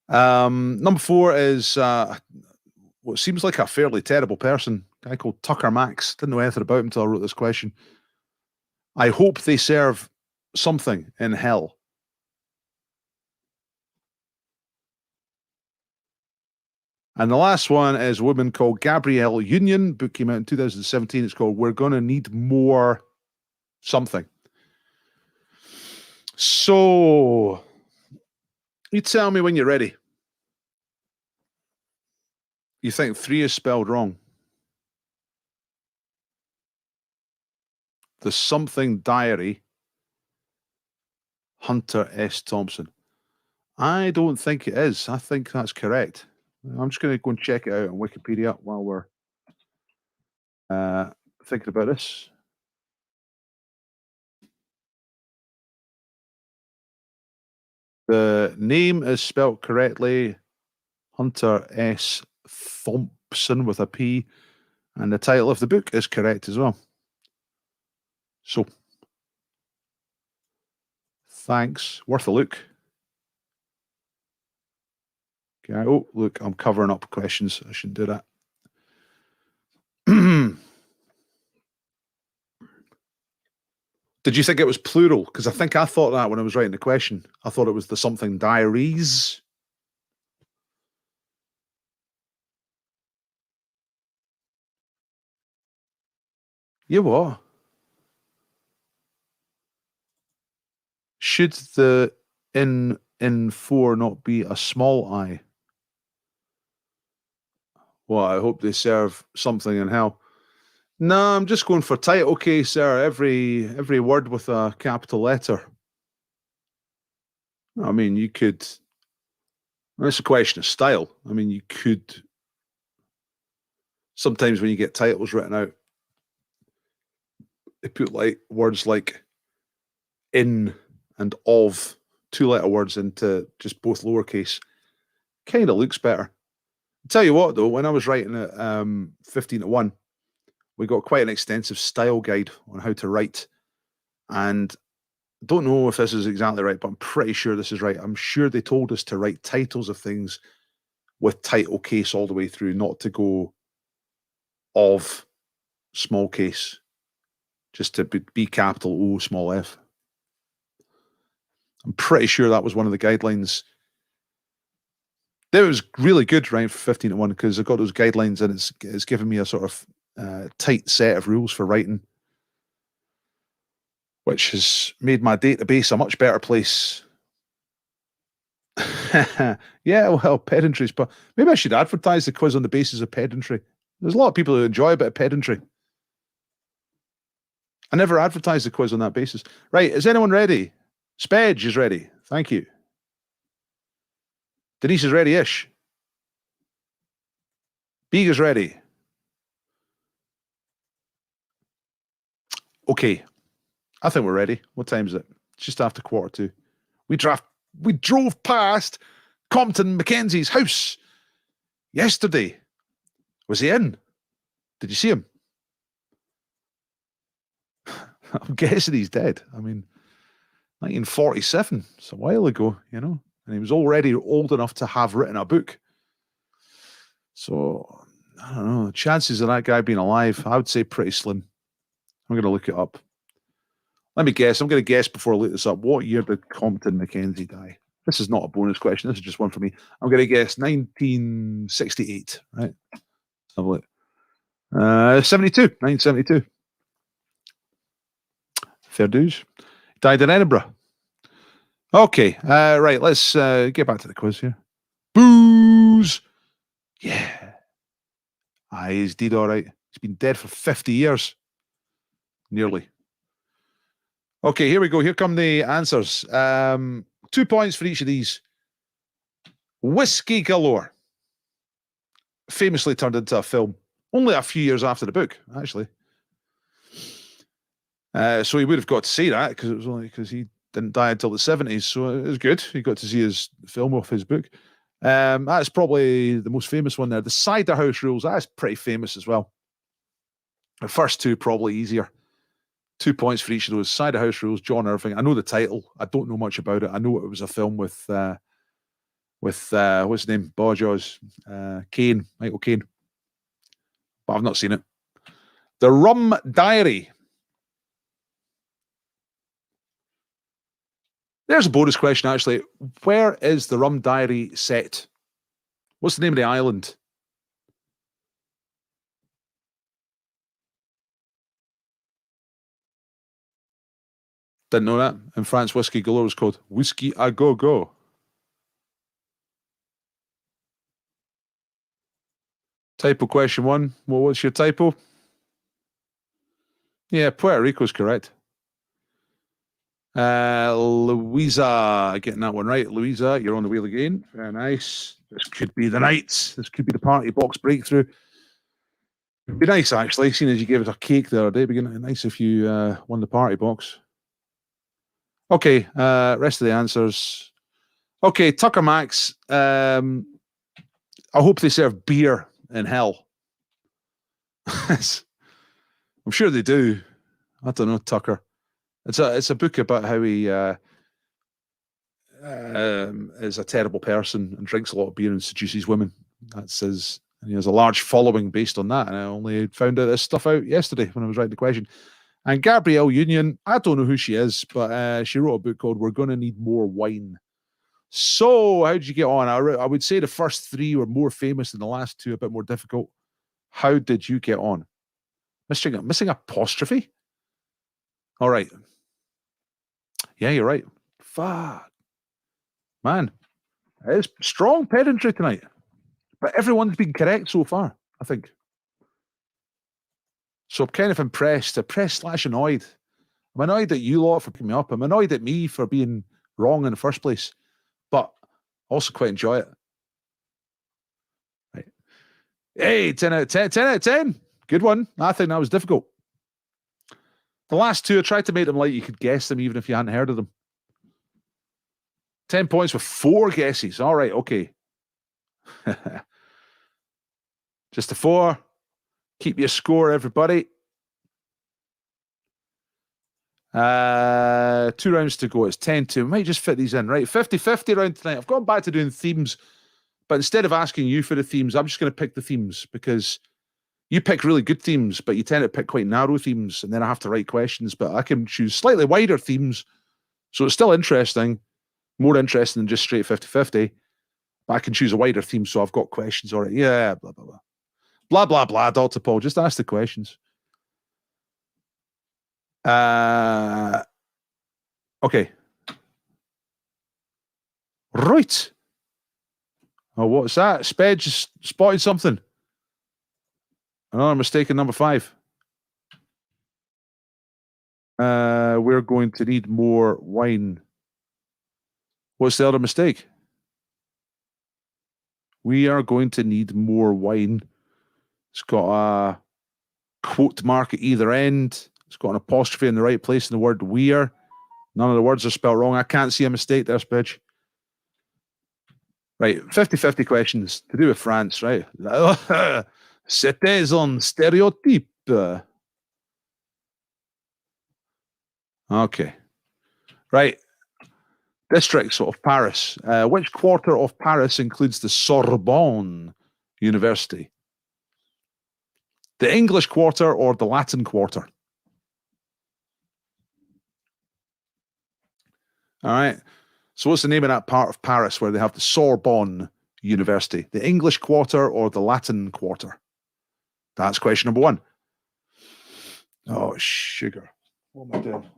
Number 4 is what seems like a fairly terrible person, a guy called Tucker Max. Didn't know anything about him until I wrote this question. I hope they serve something in hell. And the last one is a woman called Gabrielle Union. Book came out in 2017. It's called We're Gonna Need More Something. So, you tell me when you're ready. You think 3 is spelled wrong. The Something Diary, Hunter S. Thompson. I don't think it is. I think that's correct. I'm just going to go and check it out on Wikipedia while we're thinking about this. The name is spelled correctly, Hunter S. Thompson with a P, and the title of the book is correct as well. So, Thanks. Worth a look. Okay. Oh, look, I'm covering up questions. I shouldn't do that. Did you think it was plural? Because I think I thought that when I was writing the question. I thought it was the something diaries. Yeah, what? Should the in 4 not be a small I? Well, I hope they serve something in hell. No, I'm just going for tight. Okay, sir. Every word with a capital letter. I mean, you could. It's a question of style. I mean, you could. Sometimes when you get titles written out, they put like words like in and of, 2-letter words into just both lowercase. Kind of looks better. I'll tell you what, though, when I was writing it 15 to 1, we got quite an extensive style guide on how to write. And I don't know if this is exactly right, but I'm pretty sure this is right. I'm sure they told us to write titles of things with title case all the way through, not to go of small case, just to be capital O, small f. I'm pretty sure that was one of the guidelines. It was really good, right, for 15 to 1, because I got those guidelines and it's given me a sort of tight set of rules for writing, which has made my database a much better place. Yeah, well, pedantries, but maybe I should advertise the quiz on the basis of pedantry. There's a lot of people who enjoy a bit of pedantry. I never advertised the quiz on that basis. Right, is anyone ready? Spedge is ready. Thank you. Denise is ready-ish. Beeg is ready. Okay, I think we're ready. What time is it? It's just after 1:45. We drove past Compton Mackenzie's house yesterday. Was he in? Did you see him? I'm guessing he's dead. I mean, 1947. It's a while ago, you know, and he was already old enough to have written a book. So, I don't know. The chances of that guy being alive, I would say pretty slim. I'm going to look it up. Let me guess. I'm going to guess before I look this up. What year did Compton Mackenzie die? This is not a bonus question. This is just one for me. I'm going to guess 1968, right? Let's have a look. 1972. Fair dues. Died in Edinburgh. Okay, right, let's get back to the quiz here. Booze! Yeah. Aye, he's dead all right. He's been dead for 50 years. Nearly. Okay, here we go. Here come the answers. 2 points for each of these. Whiskey Galore. Famously turned into a film. Only a few years after the book, actually. So he would have got to see that because it was only because he didn't die until the 70s. So it was good. He got to see his film off his book. That's probably the most famous one there. The Cider House Rules, that's pretty famous as well. The first two probably easier. 2 points for each of those. Cider House Rules, John Irving. I know the title. I don't know much about it. I know it was a film with what's his name? Jaws, Caine, Michael Caine. But I've not seen it. The Rum Diary. There's a bonus question, actually. Where is the Rum Diary set? What's the name of the island? Didn't know that. In France, Whiskey Galore was called Whiskey a Go Go. Typo question 1. Well, what's your typo? Yeah, Puerto Rico's correct. Louisa, getting that one right. Louisa, you're on the wheel again. Very nice. This could be the night. This could be the party box breakthrough. It'd be nice, actually, seeing as you gave us a cake the other day. It'd be nice if you won the party box. Okay, rest of the answers. Okay, Tucker Max. I hope they serve beer in hell. I'm sure they do. I don't know, Tucker. It's a book about how he is a terrible person and drinks a lot of beer and seduces women. That's his, and he has a large following based on that. And I only found out this stuff out yesterday when I was writing the question. And Gabrielle Union, I don't know who she is, but she wrote a book called "We're Going to Need More Wine." So, how did you get on? I would say the first three were more famous than the last two, a bit more difficult. How did you get on? Missing apostrophe? All right. Yeah, you're right. Fuck. Man, it's strong pedantry tonight. But everyone's been correct so far, I think. So I'm kind of impressed, /annoyed. I'm annoyed at you lot for picking me up. I'm annoyed at me for being wrong in the first place. But I also quite enjoy it. Right. Hey, 10 out of 10. 10 out of 10. Good one. I think that was difficult. The last two, I tried to make them like you could guess them even if you hadn't heard of them. 10 points with 4 guesses. All right, okay. Just a 4. Keep your score, everybody. 2 rounds to go. It's 10-2. We might just fit these in, right? 50-50 round tonight. I've gone back to doing themes, but instead of asking you for the themes, I'm just going to pick the themes because you pick really good themes, but you tend to pick quite narrow themes, and then I have to write questions, but I can choose slightly wider themes, so it's still interesting, more interesting than just straight 50-50, but I can choose a wider theme, so I've got questions already. Yeah, blah, blah, blah. Blah, blah, blah, Dr. Paul. Just ask the questions. Okay. Right. Oh, what's that? Sped just spotted something. Another mistake in number 5. We're going to need more wine. What's the other mistake? We are going to need more wine. It's got a quote mark at either end. It's got an apostrophe in the right place in the word we are. None of the words are spelled wrong. I can't see a mistake there, Spidge. Right, 50-50 questions to do with France, right? C'était un stéréotype. Okay. Right. Districts of Paris. Which quarter of Paris includes the Sorbonne University? The English quarter or the Latin quarter? All right. So what's the name of that part of Paris where they have the Sorbonne University? The English quarter or the Latin quarter? That's question number 1. Oh, sugar. What am I doing?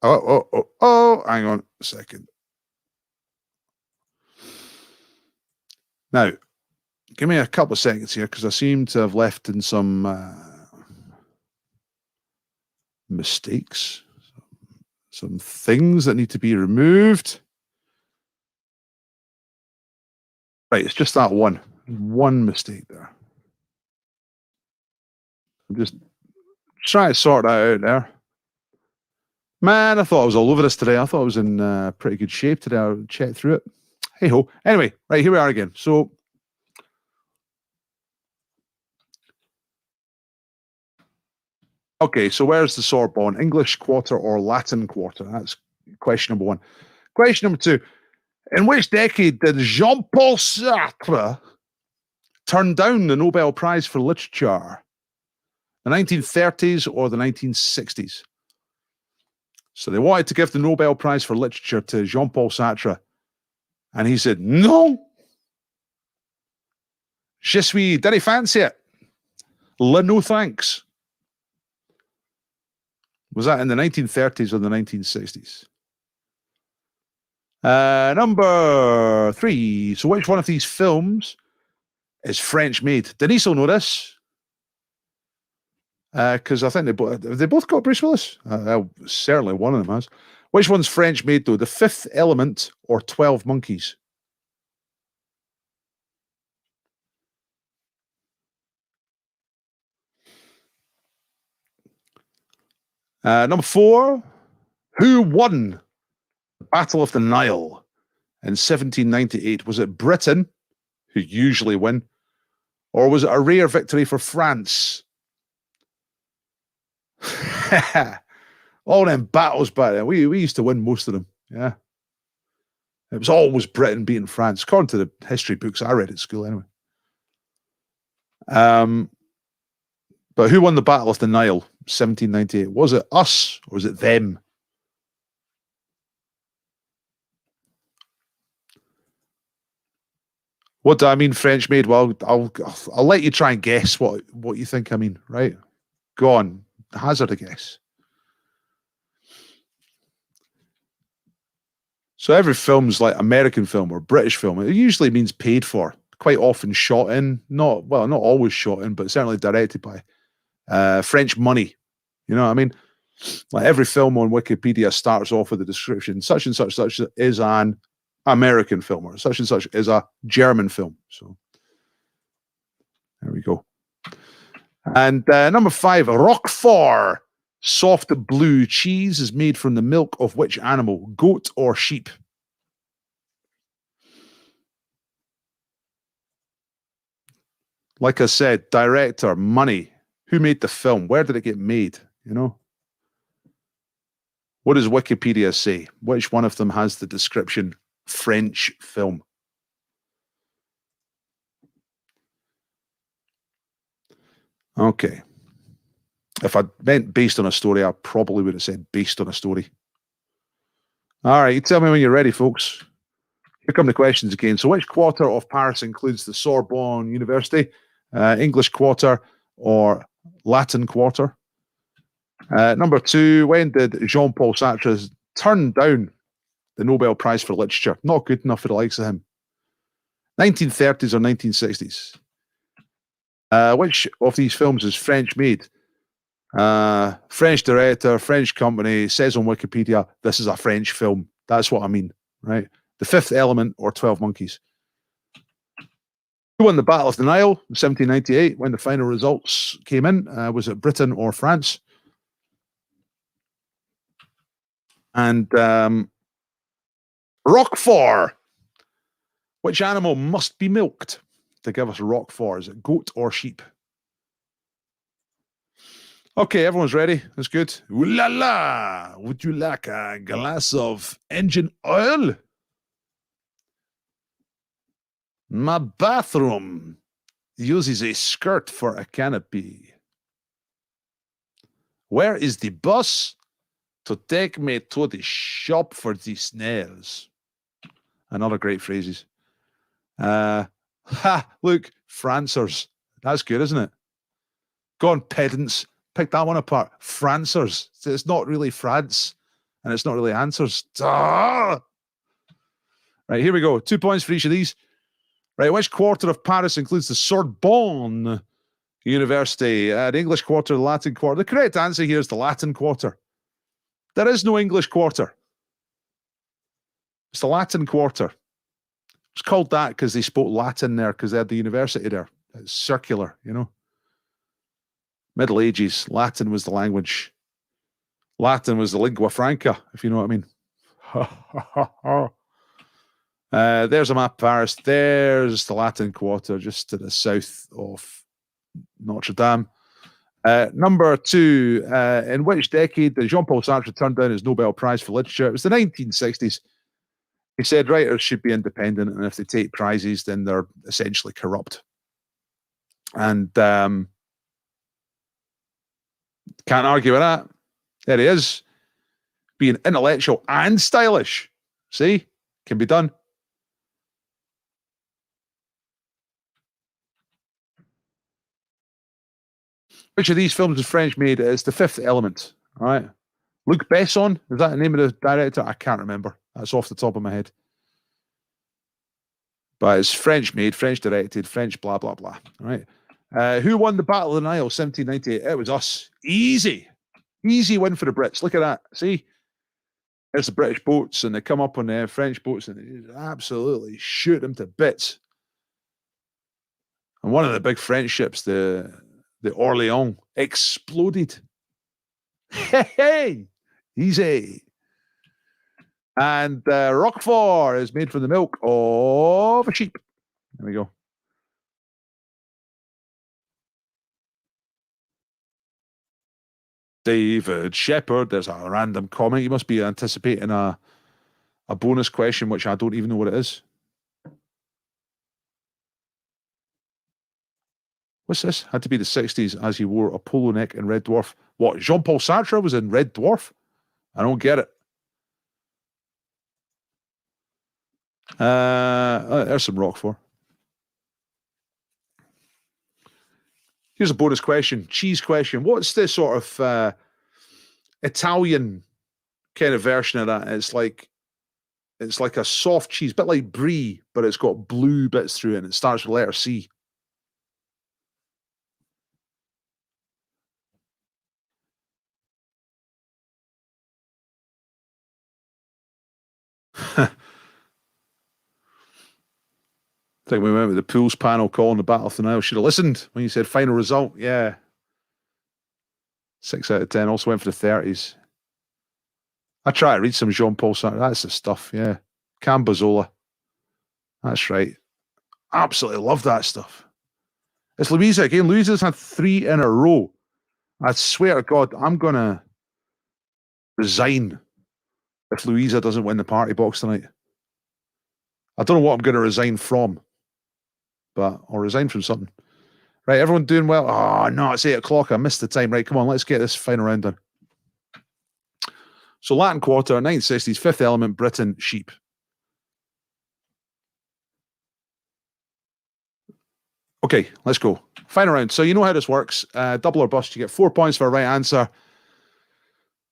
Oh, hang on a second. Now, give me a couple of seconds here because I seem to have left in some mistakes. Some things that need to be removed. Right, it's just that one mistake there. I'm just trying to sort that out there. Man, I thought I was all over this today. I thought I was in pretty good shape today. I'll check through it. Hey ho. Anyway, right, here we are again. So, okay, so where's the Sorbonne? English quarter or Latin quarter? That's question number 1. Question number 2. In which decade did Jean-Paul Sartre turn down the Nobel Prize for Literature? The 1930s or the 1960s? So they wanted to give the Nobel Prize for Literature to Jean-Paul Sartre. And he said, no. Did he fancy it? No thanks. Was that in the 1930s or the 1960s? Number 3. So which one of these films is French made? Denise will know this. Because I think they both got Bruce Willis. Certainly one of them has. Which one's French made though? The Fifth Element or 12 Monkeys? Number 4. Who won the Battle of the Nile in 1798? Was it Britain, who usually win, or was it a rare victory for France? All them battles back then. We used to win most of them. Yeah. It was always Britain beating France, according to the history books I read at school anyway. But who won the Battle of the Nile, 1798? Was it us or was it them? What do I mean French made? Well, I'll let you try and guess what you think I mean, right? Go on, hazard a guess. So every film's like American film or British film. It usually means paid for. Quite often shot in, not always shot in, but certainly directed by French money. You know what I mean? Like every film on Wikipedia starts off with a description, such and such is an American film, or such and such is a German film. So there we go. And number 5, Roquefort. Soft blue cheese is made from the milk of which animal? Goat or sheep? Like I said, director, money. Who made the film? Where did it get made? You know? What does Wikipedia say? Which one of them has the description French film? Okay. If I meant based on a story, I probably would have said based on a story. All right, you tell me when you're ready, folks. Here come the questions again. So which quarter of Paris includes the Sorbonne University? English Quarter or Latin Quarter? Number 2, when did Jean-Paul Sartre turn down the Nobel Prize for Literature? Not good enough for the likes of him. 1930s or 1960s? Which of these films is French made? French director, French company, says on Wikipedia, this is a French film. That's what I mean, right? The Fifth Element or 12 Monkeys? Who won the Battle of the Nile in 1798 when the final results came in? Was it Britain or France? And Roquefort. Which animal must be milked to give us Roquefort? Is it goat or sheep? Okay, everyone's ready. That's good. Ooh la la! Would you like a glass of engine oil? My bathroom uses a skirt for a canopy. Where is the bus to take me to the shop for the snails? Another great phrases. Look, Francers. That's good, isn't it? Go on, pedants. Pick that one apart. Francers. It's not really France, and it's not really answers. Right, here we go. 2 points for each of these. Right, which quarter of Paris includes the Sorbonne University? The English Quarter, the Latin Quarter. The correct answer here is the Latin Quarter. There is no English Quarter. It's the Latin Quarter. It's called that because they spoke Latin there, because they had the university there. It's circular, you know. Middle Ages, Latin was the language. Latin was the lingua franca, if you know what I mean. There's a map of Paris. There's the Latin Quarter, just to the south of Notre Dame. Number 2, in which decade did Jean-Paul Sartre turn down his Nobel Prize for Literature? It was the 1960s. He said writers should be independent, and if they take prizes, then they're essentially corrupt. And can't argue with that. There he is, being intellectual and stylish. See, can be done. Which of these films is French made? It's The Fifth Element. All right. Luc Besson, is that the name of the director? I can't remember. That's off the top of my head. But it's French made, French directed, French blah, blah, blah. All right. Who won the Battle of the Nile 1798? It was us. Easy. Easy win for the Brits. Look at that. See? There's the British boats, and they come up on the French boats, and they just absolutely shoot them to bits. And one of the big French ships, the Orléans, exploded. Hey, easy. And Roquefort is made from the milk of a sheep. There we go. David Shepherd. There's a random comment. You must be anticipating a bonus question, which I don't even know what it is. What's this? Had to be the 60s as he wore a polo neck in Red Dwarf. What? Jean-Paul Sartre was in Red Dwarf? I don't get it. There's some rock for. Here's a bonus question, cheese question. What's the sort of Italian kind of version of that? It's like a soft cheese, bit like brie, but it's got blue bits through it, and it starts with letter C. I think we went with the pools panel calling the battle for now. Should have listened when you said final result. Yeah. 6 out of 10. Also went for the 30s. I try to read some Jean-Paul Sartre. That's the stuff, yeah. Cambazola. That's right. Absolutely love that stuff. It's Louisa again. Louisa's had 3 in a row. I swear to God, I'm going to resign if Louisa doesn't win the party box tonight. I don't know what I'm going to resign from, but I'll resign from something. Right, everyone doing well? Oh, no, it's 8 o'clock. I missed the time. Right, come on, let's get this final round done. So Latin Quarter, 1960s, Fifth Element, Britain, sheep. Okay, let's go. Final round. So you know how this works. Double or bust, you get 4 points for a right answer.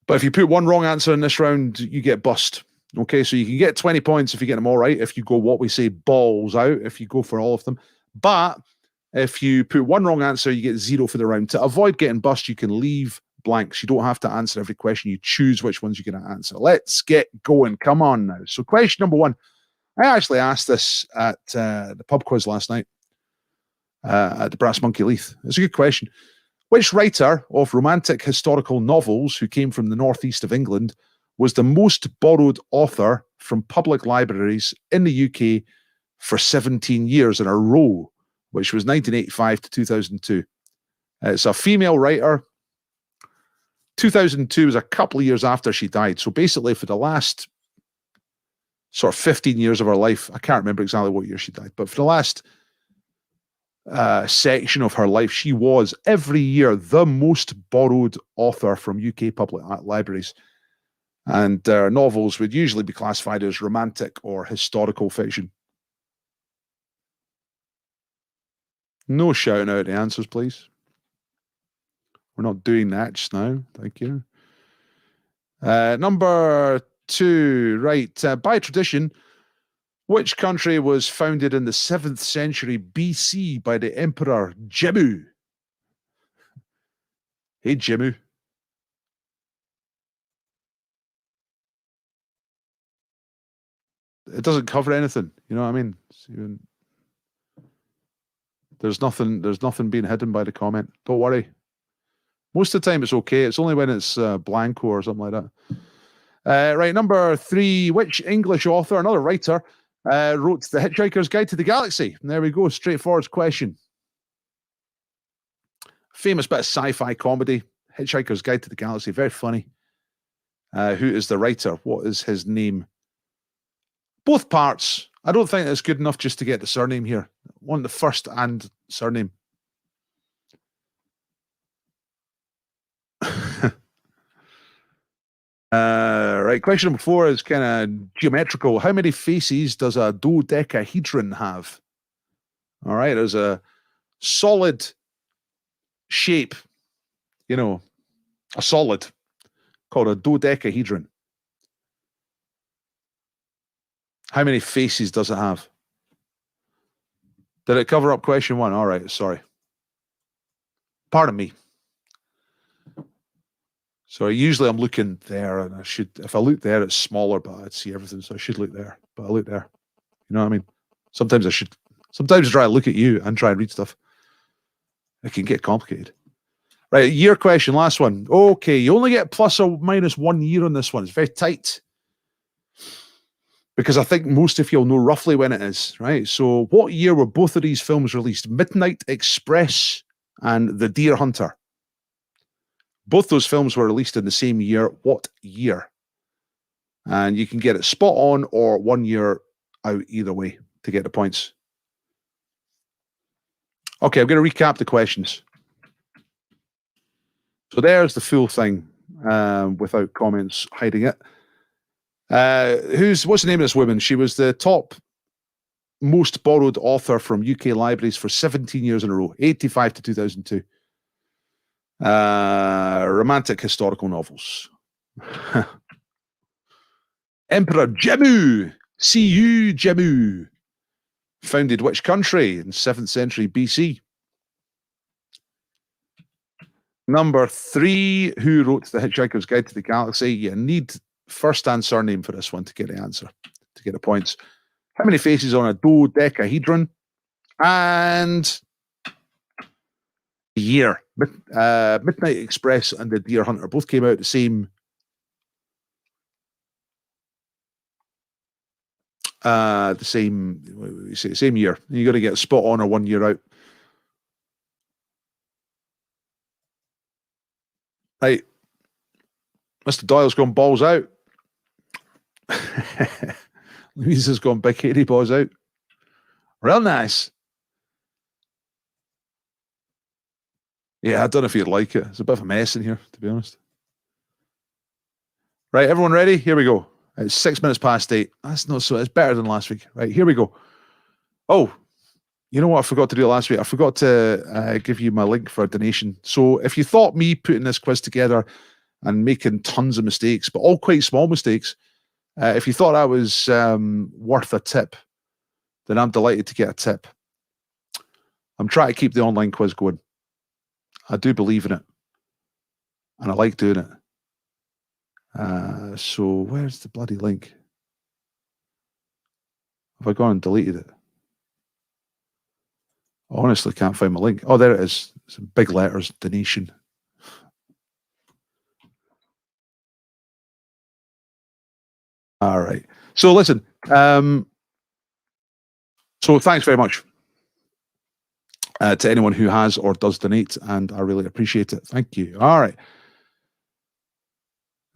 But if you put one wrong answer in this round, you get bust. Okay, so you can get 20 points if you get them all right. If you go what we say balls out, if you go for all of them. But if you put one wrong answer, you get 0 for the round. To avoid getting bust, you can leave blanks. You don't have to answer every question. You choose which ones you're going to answer. Let's get going. Come on now. So question number 1. I actually asked this at the pub quiz last night at the Brass Monkey Leith. It's a good question. Which writer of romantic historical novels who came from the northeast of England was the most borrowed author from public libraries in the UK for 17 years in a row, which was 1985 to 2002? It's a female writer. 2002 was a couple of years after she died. So basically for the last sort of 15 years of her life, I can't remember exactly what year she died, but for the last section of her life, she was every year the most borrowed author from UK public libraries. And their novels would usually be classified as romantic or historical fiction. No shouting out the answers, please. We're not doing that just now. Thank you. Number 2, right. By tradition, which country was founded in the 7th century BC by the Emperor Jimmu? Hey, Jimmu. It doesn't cover anything. You know what I mean? There's nothing being hidden by the comment. Don't worry. Most of the time it's okay. It's only when it's blanco or something like that. Right, number 3. Which English author, another writer, wrote The Hitchhiker's Guide to the Galaxy? And there we go. Straightforward question. Famous bit of sci-fi comedy. Hitchhiker's Guide to the Galaxy. Very funny. Who is the writer? What is his name? Both parts. I don't think it's good enough just to get the surname here. I want the first and surname. Right, question number 4 is kind of geometrical. How many faces does a dodecahedron have? All right, there's a solid shape, you know, a solid called a dodecahedron. How many faces does it have? Did it cover up question 1? All right, sorry. Pardon me. So usually I'm looking there, and I should, if I look there, it's smaller, but I'd see everything. So I should look there, but I look there. You know what I mean? Sometimes I try to look at you and try and read stuff. It can get complicated. Right, year question, last one. Okay, you only get plus or minus 1 year on this one. It's very tight, because I think most of you will know roughly when it is, right? So what year were both of these films released? Midnight Express and The Deer Hunter. Both those films were released in the same year. What year? And you can get it spot on or 1 year out either way to get the points. Okay, I'm going to recap the questions. So there's the full thing without comments hiding it. What's the name of this woman? She was the top most borrowed author from UK libraries for 17 years in a row, 85 to 2002. Romantic historical novels. Emperor Jemu, C.U. Jemu, founded which country in 7th century BC? Number 3, who wrote The Hitchhiker's Guide to the Galaxy? You need first and surname for this one to get the answer, to get the points. How many faces on a dodecahedron? And the year. Midnight Express and The Deer Hunter both came out the same same year. You got to get spot on or 1 year out. Right, Mr. Doyle's gone balls out. Louise has gone big hairy balls out. Real nice. Yeah, I don't know if you'd like it. It's a bit of a mess in here, to be honest. Right, everyone ready? Here we go. It's 6 minutes past 8. That's not so. It's better than last week. Right, here we go. Oh, you know what I forgot to do last week? I forgot to give you my link for a donation. So if you thought me putting this quiz together and making tons of mistakes, but all quite small mistakes, if you thought that was worth a tip, then I'm delighted to get a tip. I'm trying to keep the online quiz going. I do believe in it. And I like doing it. So where's the bloody link? Have I gone and deleted it? I honestly can't find my link. Oh, there it is. It's in big letters, donation. All right. So listen, so thanks very much to anyone who has or does donate, and I really appreciate it. Thank you. All right.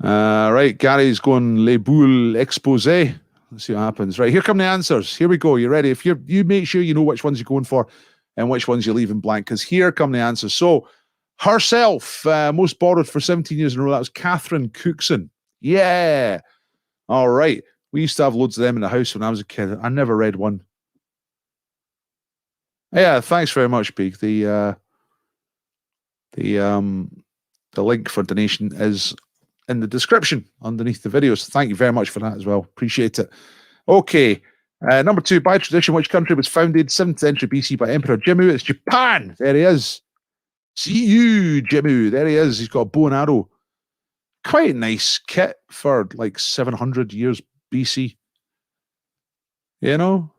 Right, Gary's going Les Boules expose. Let's see what happens. Right, here come the answers. Here we go. You ready? If you make sure you know which ones you're going for and which ones you're leaving blank, because here come the answers. So, herself, most borrowed for 17 years in a row, that was Catherine Cookson. Yeah. All right. We used to have loads of them in the house when I was a kid. I never read one. Yeah, thanks very much, Peak. The link for donation is in the description underneath the video. So thank you very much for that as well. Appreciate it. Okay. Number 2, by tradition, which country was founded 7th century BC by Emperor Jemu? It's Japan. There he is. C.U. Jemu. There he is. He's got a bow and arrow. Quite a nice kit for like 700 years BC. You know?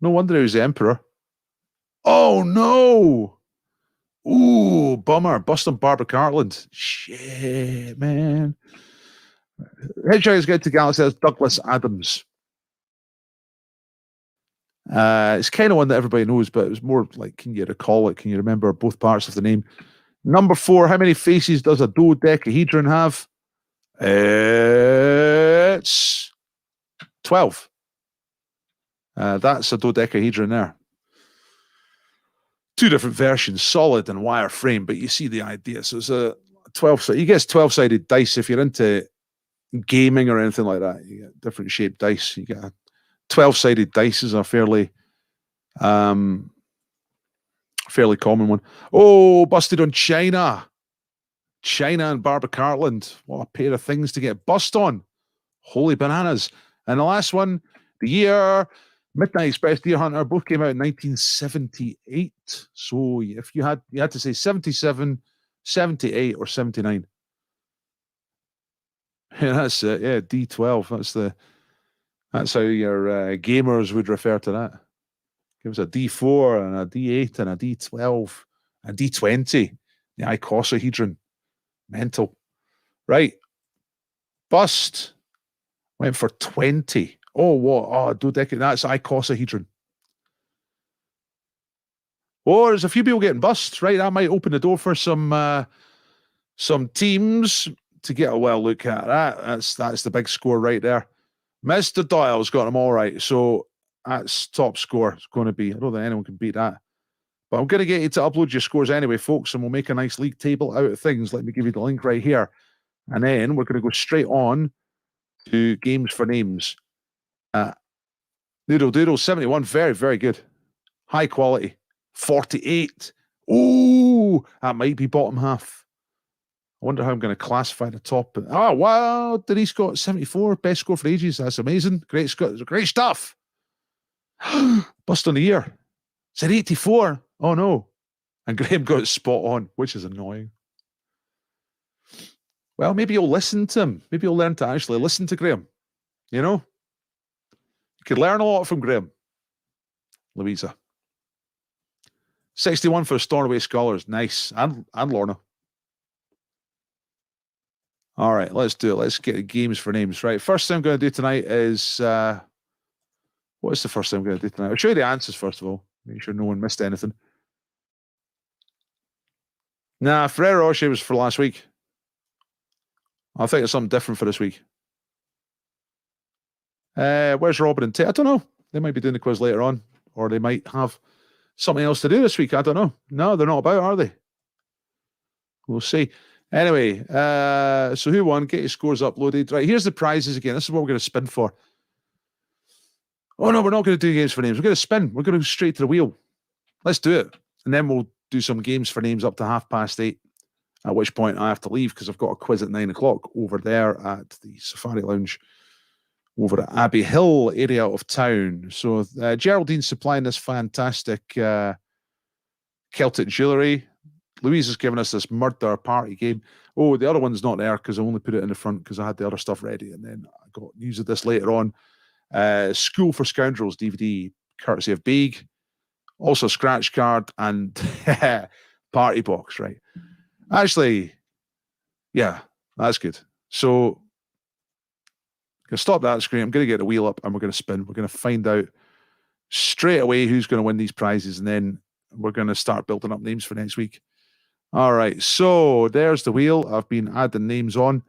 No wonder he was the emperor. Oh, no. Ooh, bummer. Busting Barbara Cartland. Shit, man. Hitchhiker's Guide to the Galaxy says Douglas Adams. It's kind of one that everybody knows, but it was more like, can you recall it? Can you remember both parts of the name? Number 4, how many faces does a dodecahedron have? It's 12. That's a dodecahedron there. 2 different versions, solid and wireframe, but you see the idea. So it's a 12-sided. You get 12-sided dice if you're into gaming or anything like that. You get different shaped dice. You get a 12-sided dice is a fairly common one. Oh, busted on China. China and Barbara Cartland. What a pair of things to get bust on. Holy bananas. And the last one, the year Midnight Express, Deer Hunter, both came out in 1978. So if you had to say 77, 78, or 79. Yeah, that's it. Yeah, D12. That's how your gamers would refer to that. Give us a D4 and a D8 and a D12 and a D20. The icosahedron. Mental. Right. Bust. Went for 20. Oh, what? Oh, dodecahedron. That's icosahedron. Oh, there's a few people getting bust. Right. That might open the door for some some teams to get a well look at. That's the big score right there. Mr. Doyle's got them all right. So that's top score. It's going to be, I don't think anyone can beat that. But I'm going to get you to upload your scores anyway, folks, and we'll make a nice league table out of things. Let me give you the link right here. And then we're going to go straight on to games for names. Noodle Doodle 71, very, very good. High quality. 48. Ooh, that might be bottom half. I wonder how I'm going to classify the top. Oh, wow. Denise got 74. Best score for ages. That's amazing. Great stuff. Bust on the year. Said 84. Oh, no. And Graham got it spot on, which is annoying. Well, maybe you'll listen to him. Maybe you'll learn to actually listen to Graham. You know? You could learn a lot from Graham. Louisa. 61 for Stornoway Scholars. Nice. And Lorna. All right, let's do it. Let's get the games for names. Right, first thing I'm going to do tonight is... what is the first thing I'm going to do tonight? I'll show you the answers first of all. Make sure no one missed anything. Nah, Ferrero Rocher was for last week. I think it's something different for this week. Where's Robin and Tate? I don't know. They might be doing the quiz later on, or they might have something else to do this week. I don't know. No, they're not about, are they? We'll see. Anyway, so who won? Get your scores uploaded. Right, here's the prizes again. This is what we're going to spin for. Oh, no, we're not going to do games for names. We're going to spin. We're going to go straight to the wheel. Let's do it. And then we'll do some games for names up to 8:30, at which point I have to leave because I've got a quiz at 9 o'clock over there at the Safari Lounge over at Abbey Hill area of town. So Geraldine's supplying this fantastic Celtic jewellery. Louise has given us this murder party game. Oh, the other one's not there because I only put it in the front because I had the other stuff ready, and then I got news of this later on. School for Scoundrels DVD, courtesy of Big. Also scratch card and party box, right? Actually, yeah, that's good. So I'm going to stop that screen. I'm going to get the wheel up and we're going to spin. We're going to find out straight away who's going to win these prizes, and then we're going to start building up names for next week. All right, so there's the wheel. I've been adding names on.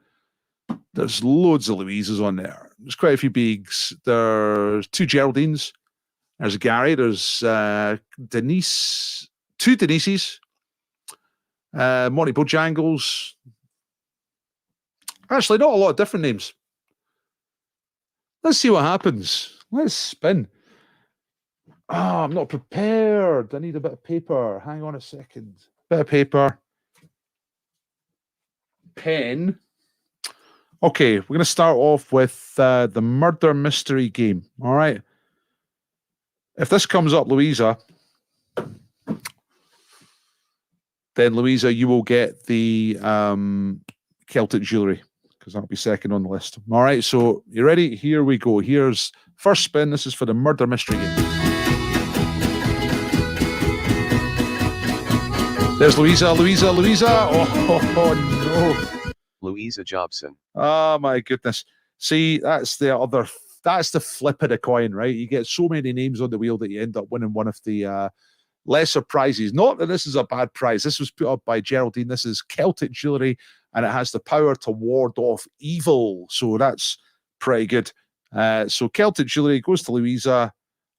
There's loads of Louises on there. There's quite a few Bigs. There's 2 Geraldines. There's a Gary. There's Denise. 2 Denises. Monty Bojangles. Actually, not a lot of different names. Let's see what happens. Let's spin. Oh, I'm not prepared. I need a bit of paper. Hang on a second. Bit of paper. Pen. Okay, we're going to start off with the murder mystery game. All right. If this comes up, Louisa, then Louisa, you will get the Celtic jewellery because that'll be second on the list. All right, so you ready? Here we go. Here's first spin. This is for the murder mystery game. There's Louisa. Oh no. Louisa Jobson. Oh my goodness. See, that's the flip of the coin, right? You get so many names on the wheel that you end up winning one of the lesser prizes. Not that this is a bad prize. This was put up by Geraldine. This is Celtic jewellery, and it has the power to ward off evil. So that's pretty good. So Celtic jewellery goes to Louisa.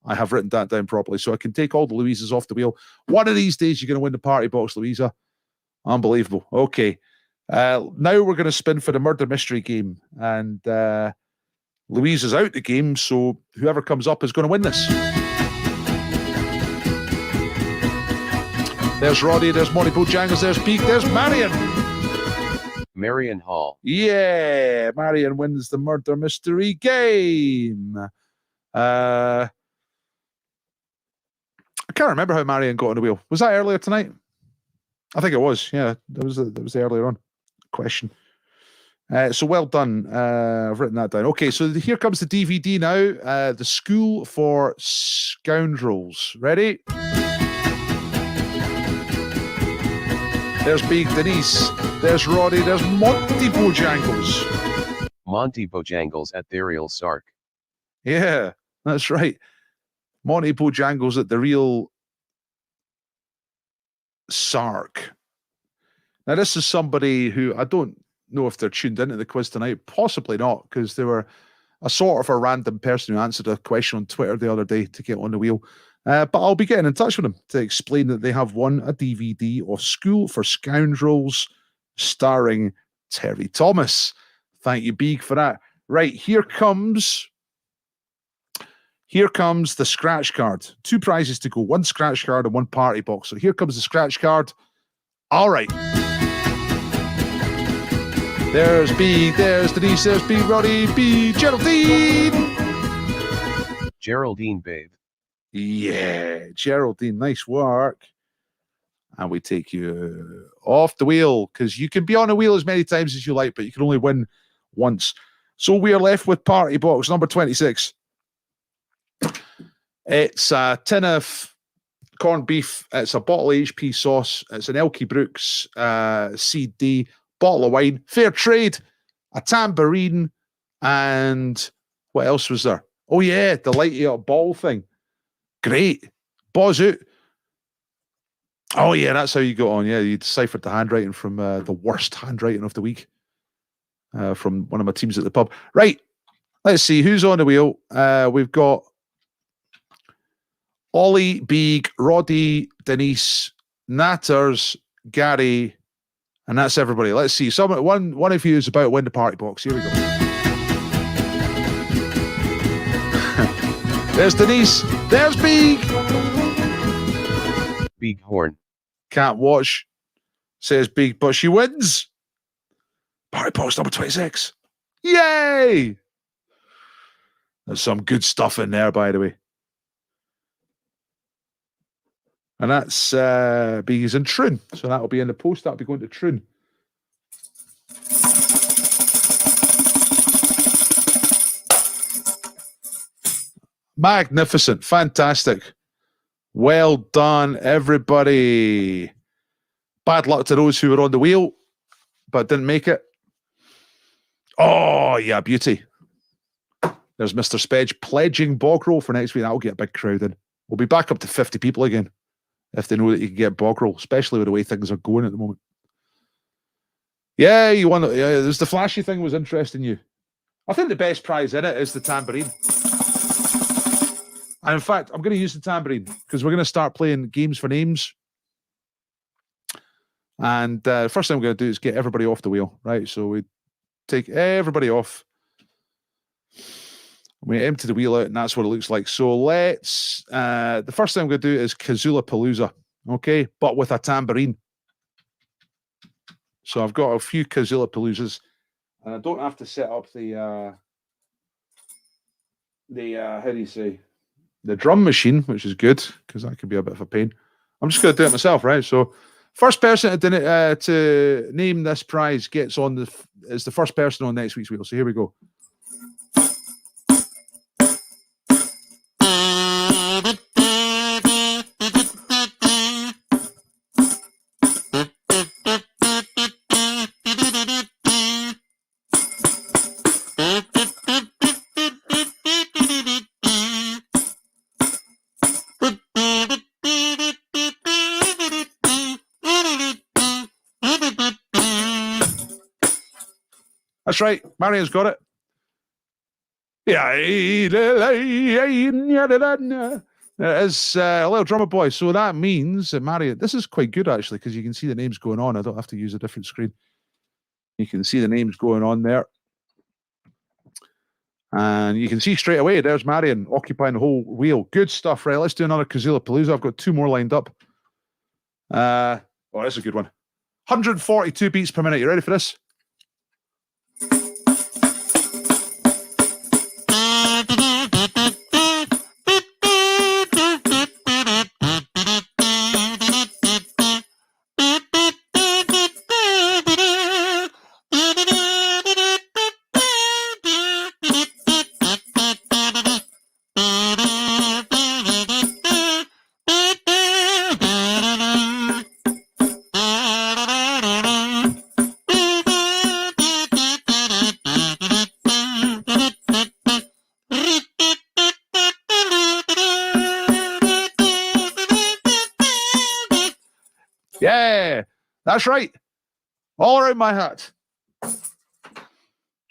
I have written that down properly, so I can take all the Louisas off the wheel. One of these days, you're going to win the party box, Louisa. Unbelievable. Okay. Now we're going to spin for the murder mystery game, and Louisa's out the game, so whoever comes up is going to win this. There's Roddy, there's Monty Bojangles, there's Peak, there's Marion. Marion Hall. Yeah, Marion wins the murder mystery game. I can't remember how Marion got on the wheel. Was that earlier tonight? I think it was. Yeah, that was the earlier on question. So well done. I've written that down. Okay, so here comes the DVD now. The School for Scoundrels. Ready? There's Big Denise. There's Roddy. There's Monty Bojangles. Monty Bojangles at the real Sark. Yeah, that's right. Monty Bojangles at the real Sark. Now, this is somebody who I don't know if they're tuned into the quiz tonight. Possibly not, because they were a sort of a random person who answered a question on Twitter the other day to get on the wheel. But I'll be getting in touch with them to explain that they have won a DVD of School for Scoundrels starring Terry Thomas. Thank you, Beeg, for that. Right, here comes the scratch card. 2 prizes to go, 1 scratch card and 1 party box. So here comes the scratch card. All right. There's B, there's Denise, there's B, Roddy, B, Geraldine. Geraldine, babe. Yeah, Geraldine, nice work. And we take you off the wheel, because you can be on a wheel as many times as you like, but you can only win once. So we are left with party box number 26. It's a tin of corned beef. It's a bottle of HP sauce. It's an Elkie Brooks CD, bottle of wine, fair trade, a tambourine, and what else was there? Oh yeah, the lighty up ball thing. Great. Buzz out. Oh yeah, that's how you got on. Yeah, you deciphered the handwriting from the worst handwriting of the week from one of my teams at the pub. Right, let's see who's on the wheel. We've got Ollie, Beeg, Roddy, Denise, Natters, Gary, and that's everybody. Let's see. One of you is about to win the party box. Here we go. There's Denise. There's Beeg. Beeg horn. Can't watch, says Beeg, but she wins. Party box number 26. Yay! There's some good stuff in there, by the way. And that's Beeg in Troon. So that'll be in the post. That'll be going to Troon. Magnificent. Fantastic. Well done, everybody. Bad luck to those who were on the wheel, but didn't make it. Oh, yeah, beauty. There's Mr. Spedge pledging bog roll for next week. That'll get a big crowd in. We'll be back up to 50 people again if they know that you can get bog roll, especially with the way things are going at the moment. Yeah, you won. Yeah, there's the flashy thing was interesting you. I think the best prize in it is the tambourine. And in fact, I'm going to use the tambourine because we're going to start playing games for names. And the first thing we're going to do is get everybody off the wheel, right? So we take everybody off. We empty the wheel out, and that's what it looks like. So let's, the first thing I'm going to do is Kazula Palooza, okay? But with a tambourine. So I've got a few Kazula Paloozas. And I don't have to set up the how do you say? The drum machine, which is good, because that could be a bit of a pain. I'm just going to do it myself, right? So first person to name this prize gets on is the first person on next week's wheel. So here we go. That's right. Marion's got it. Yeah. It is a little drummer boy. So that means that Marion, this is quite good actually, because you can see the names going on. I don't have to use a different screen. You can see the names going on there. And you can see straight away, there's Marion occupying the whole wheel. Good stuff, right? Let's do another Kazula Palooza. I've got 2 more lined up. Oh, that's a good one. 142 beats per minute. You ready for this? Yeah, that's right. All Around My Hat.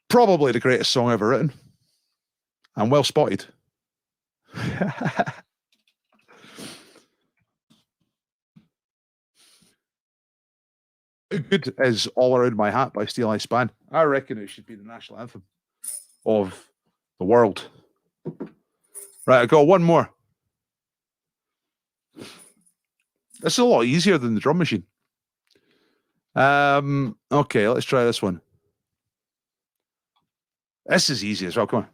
Probably the greatest song ever written. And well spotted. How good is All Around My Hat by Steel Eye Span? I reckon it should be the national anthem of the world. Right, I got one more. This is a lot easier than the drum machine. Okay, let's try this one. This is easy as well. Come on.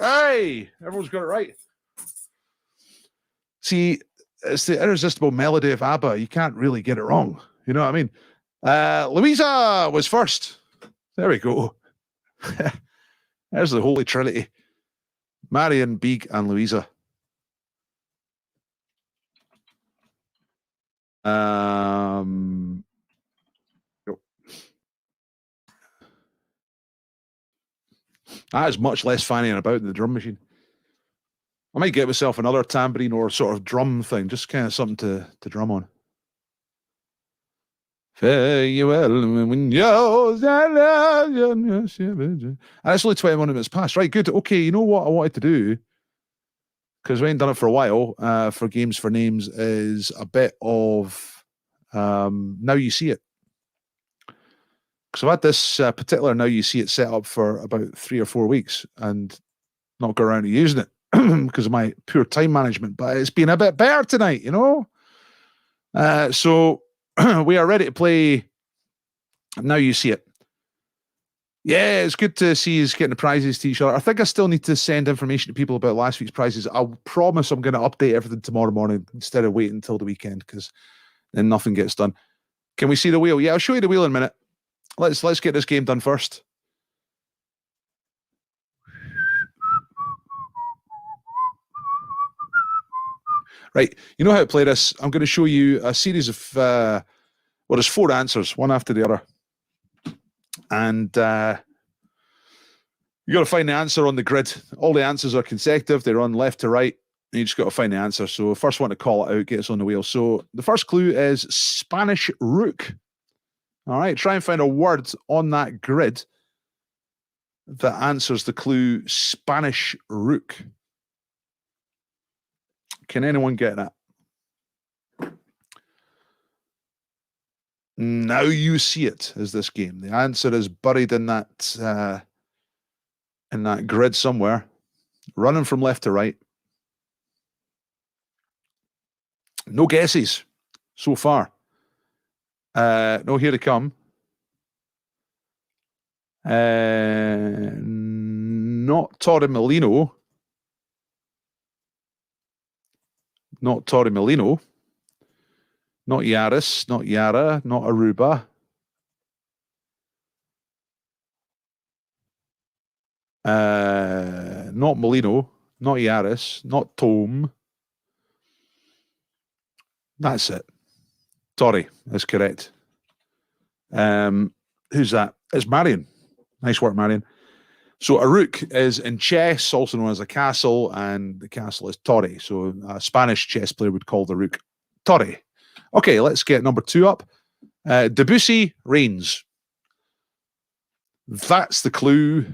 Hey, everyone's got it right. See, it's the irresistible melody of ABBA. You can't really get it wrong. You know what I mean? Louisa was first. There we go. There's the Holy Trinity. Marion, Beeg, and Louisa. That is much less fannying about than the drum machine. I might get myself another tambourine or sort of drum thing, just kind of something to drum on. Fare you well when you're... And it's only 21 minutes past. Right, good. Okay, you know what I wanted to do, because we ain't done it for a while, for Games for Names, is a bit of Now You See It. Because I've had this particular Now You See It set up for about 3 or 4 weeks and not got around to using it because of my poor time management. But it's been a bit better tonight, you know? So we are ready to play Now You See It. Yeah, it's good to see us getting the prizes to each other. I think I still need to send information to people about last week's prizes. I'll promise I'm going to update everything tomorrow morning instead of waiting until the weekend, because then nothing gets done. Can we see the wheel? Yeah, I'll show you the wheel in a minute. Let's get this game done first. Right, you know how to play this. I'm going to show you a series of, well, there's 4 answers, one after the other. And you got to find the answer on the grid. All the answers are consecutive. They run left to right. And you just got to find the answer. So first one to call it out gets on the wheel. So the first clue is Spanish rook. All right, try and find a word on that grid that answers the clue Spanish rook. Can anyone get that? Now You See It is this game. The answer is buried in that grid somewhere, running from left to right. No guesses so far. No, here they come. Not Torremolino. Not Torremolino. Not Yaris. Not Yara. Not Aruba. Not Molino. Not Yaris. Not Tome. That's it. Torre is correct. Who's that? It's Marion. Nice work, Marion. So a rook is in chess, also known as a castle, and the castle is torre. So a Spanish chess player would call the rook torre. Okay, let's get number 2 up. Debussy reigns. That's the clue.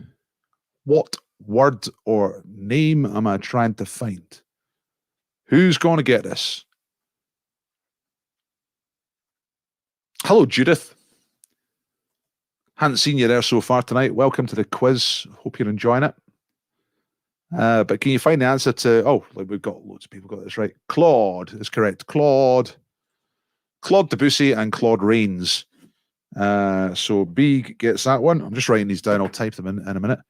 What word or name am I trying to find? Who's going to get this? Hello, Judith. Hadn't seen you there so far tonight. Welcome to the quiz. Hope you're enjoying it. But can you find the answer to... Oh, like we've got loads of people got this right. Claude is correct. Claude Debussy and Claude Rains. So Beeg gets that one. I'm just writing these down. I'll type them in a minute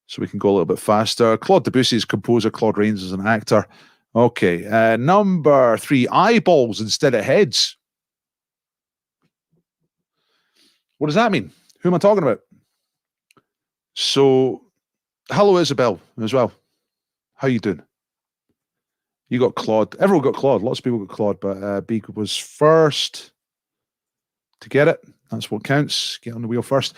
so we can go a little bit faster. Claude Debussy is composer. Claude Rains is an actor. Okay. Number 3, eyeballs instead of heads. What does that mean? Who am I talking about? So, hello, Isabel, as well. How you doing? You got Claude. Everyone got Claude. Lots of people got Claude, but B was first to get it. That's what counts. Get on the wheel first.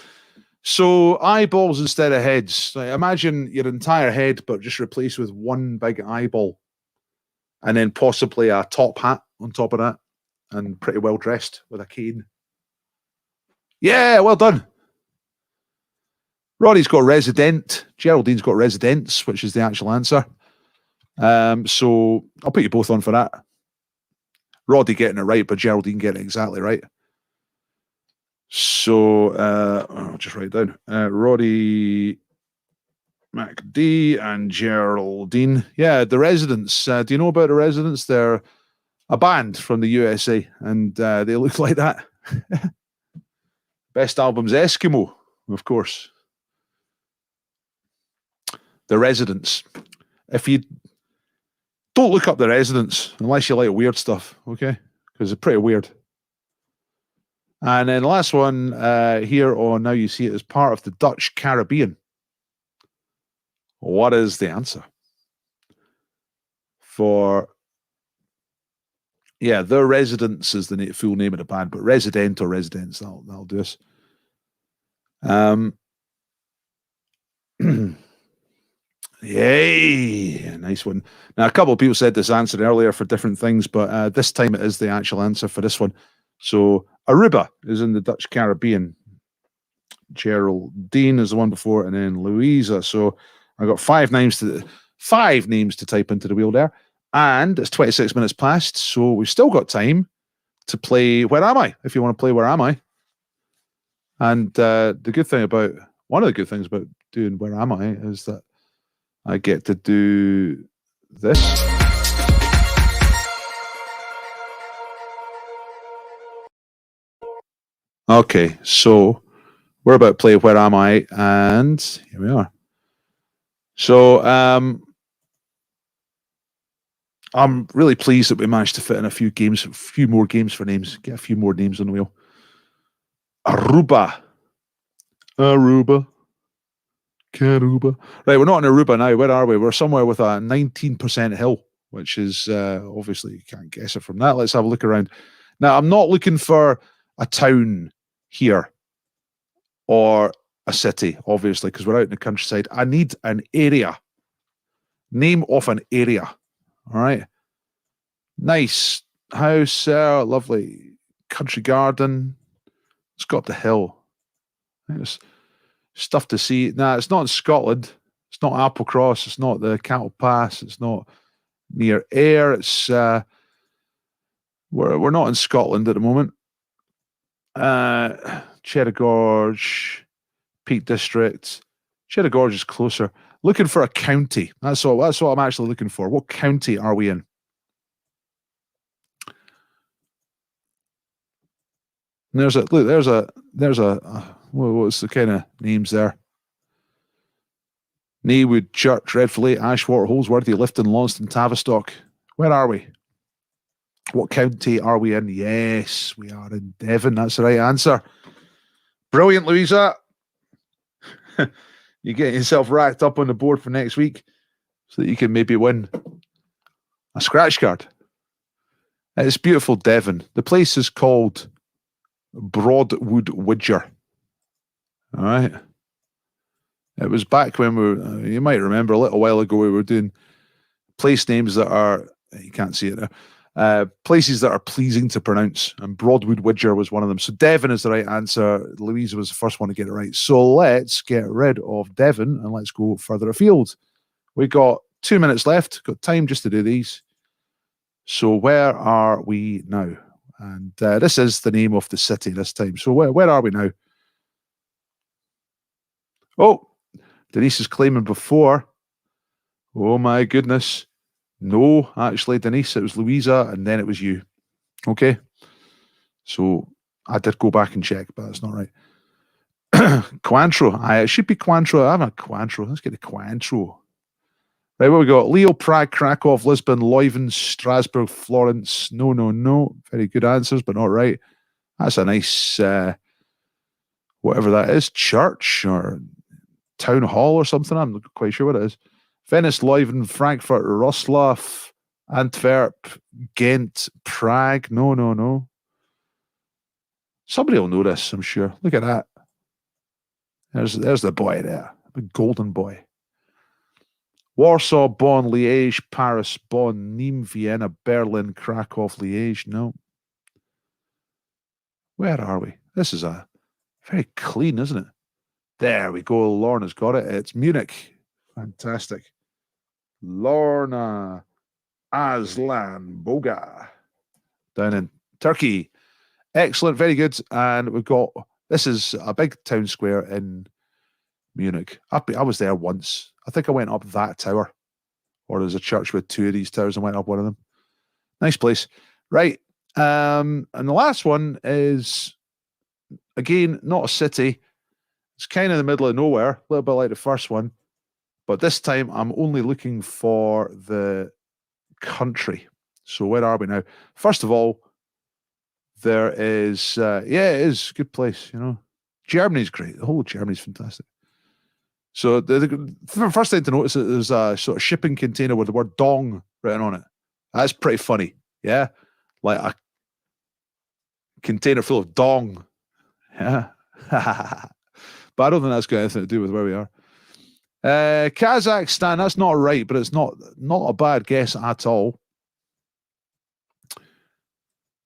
So, eyeballs instead of heads. Like, imagine your entire head, but just replaced with one big eyeball. And then possibly a top hat on top of that. And pretty well dressed with a cane. Yeah, well done. Roddy's got resident. Geraldine's got residents, which is the actual answer. So I'll put you both on for that. Roddy getting it right, but Geraldine getting it exactly right. So I'll just write it down. Roddy MacD and Geraldine. Yeah, the Residents. Do you know about the Residents? They're a band from the USA, and they look like that. Best album's Eskimo, of course. The Residents. If you don't look up the Residents unless you like weird stuff, okay? Because they're pretty weird. And then the last one here on Now You See It is part of the Dutch Caribbean. What is the answer? For, yeah, The Residents is the full name of the band, but Resident or Residents, that'll do us. Yay! Nice one. Now, a couple of people said this answer earlier for different things, but this time it is the actual answer for this one. So, Aruba is in the Dutch Caribbean. Geraldine is the one before, and then Louisa. So, I got five names to type into the wheel there, and it's 26 minutes past. So, we've still got time to play Where Am I? If you want to play Where Am I? And one of the good things about doing Where Am I is that I get to do this. Okay, so we're about to play Where Am I? And here we are. So I'm really pleased that we managed to fit in a few more games for names. Get a few more names on the wheel. Aruba. Caruba. Right, we're not in Aruba now. Where are we? We're somewhere with a 19% hill, which is obviously you can't guess it from that. Let's have a look around. Now, I'm not looking for a town here or a city, obviously, because we're out in the countryside. I need an area. Name of an area. All right. Nice house, lovely country garden. It's got the hill. There's stuff to see. Nah, it's not in Scotland. It's not Applecross. It's not the Cattle Pass. It's not near Ayr. It's we're not in Scotland at the moment. Cheddar Gorge, Peak District. Cheddar Gorge is closer. Looking for a county. That's what I'm actually looking for. What county are we in? And there's a what's the kind of names there? Neywood, Church, Redfleet, Ashwater, Holsworthy, Lifton, Launceston, Tavistock. Where are we? What county are we in? Yes, we are in Devon. That's the right answer. Brilliant, Louisa. You get yourself racked up on the board for next week so that you can maybe win a scratch card. It's beautiful, Devon. The place is called Broadwood Widger. All right. It was back when you might remember a little while ago, we were doing place names that are, you can't see it now, places that are pleasing to pronounce, and Broadwood Widger was one of them. So Devon is the right answer. Louisa was the first one to get it right. So let's get rid of Devon and let's go further afield. We got 2 minutes left, got time just to do these. So where are we now? And this is the name of the city this time. So where are we now? Oh, Denise is claiming before. Oh my goodness. No, actually, Denise, it was Louisa and then it was you. Okay. So I did go back and check, but that's not right. Cointreau. It should be Cointreau. I'm a Cointreau. Let's get the Cointreau. Right, what we got? Leo, Prague, Krakow, Lisbon, Leuven, Strasbourg, Florence. No. Very good answers, but not right. That's a nice whatever that is, church or town hall or something. I'm not quite sure what it is. Venice, Leuven, Frankfurt, Roslav, Antwerp, Ghent, Prague. No. Somebody will know this, I'm sure. Look at that. There's the boy there, the golden boy. Warsaw, Bonn, Liège, Paris, Bonn, Nîmes, Vienna, Berlin, Krakow, Liège. No. Where are we? This is a very clean, isn't it? There we go. Lorna's got it. It's Munich. Fantastic. Lorna Aslan Boga down in Turkey. Excellent. Very good. And we've got, this is a big town square in Munich. I was there once. I think I went up that tower, or there's a church with two of these towers and went up one of them. Nice place. Right. And the last one is, again, not a city. It's kind of in the middle of nowhere, a little bit like the first one. But this time I'm only looking for the country. So where are we now? First of all, there is, yeah, it is a good place, you know. Germany's great. The whole of Germany's fantastic. So the first thing to notice is there's a sort of shipping container with the word dong written on it. That's pretty funny. Yeah. Like a container full of dong. Yeah. But I don't think that's got anything to do with where we are. Kazakhstan, that's not right, but it's not a bad guess at all.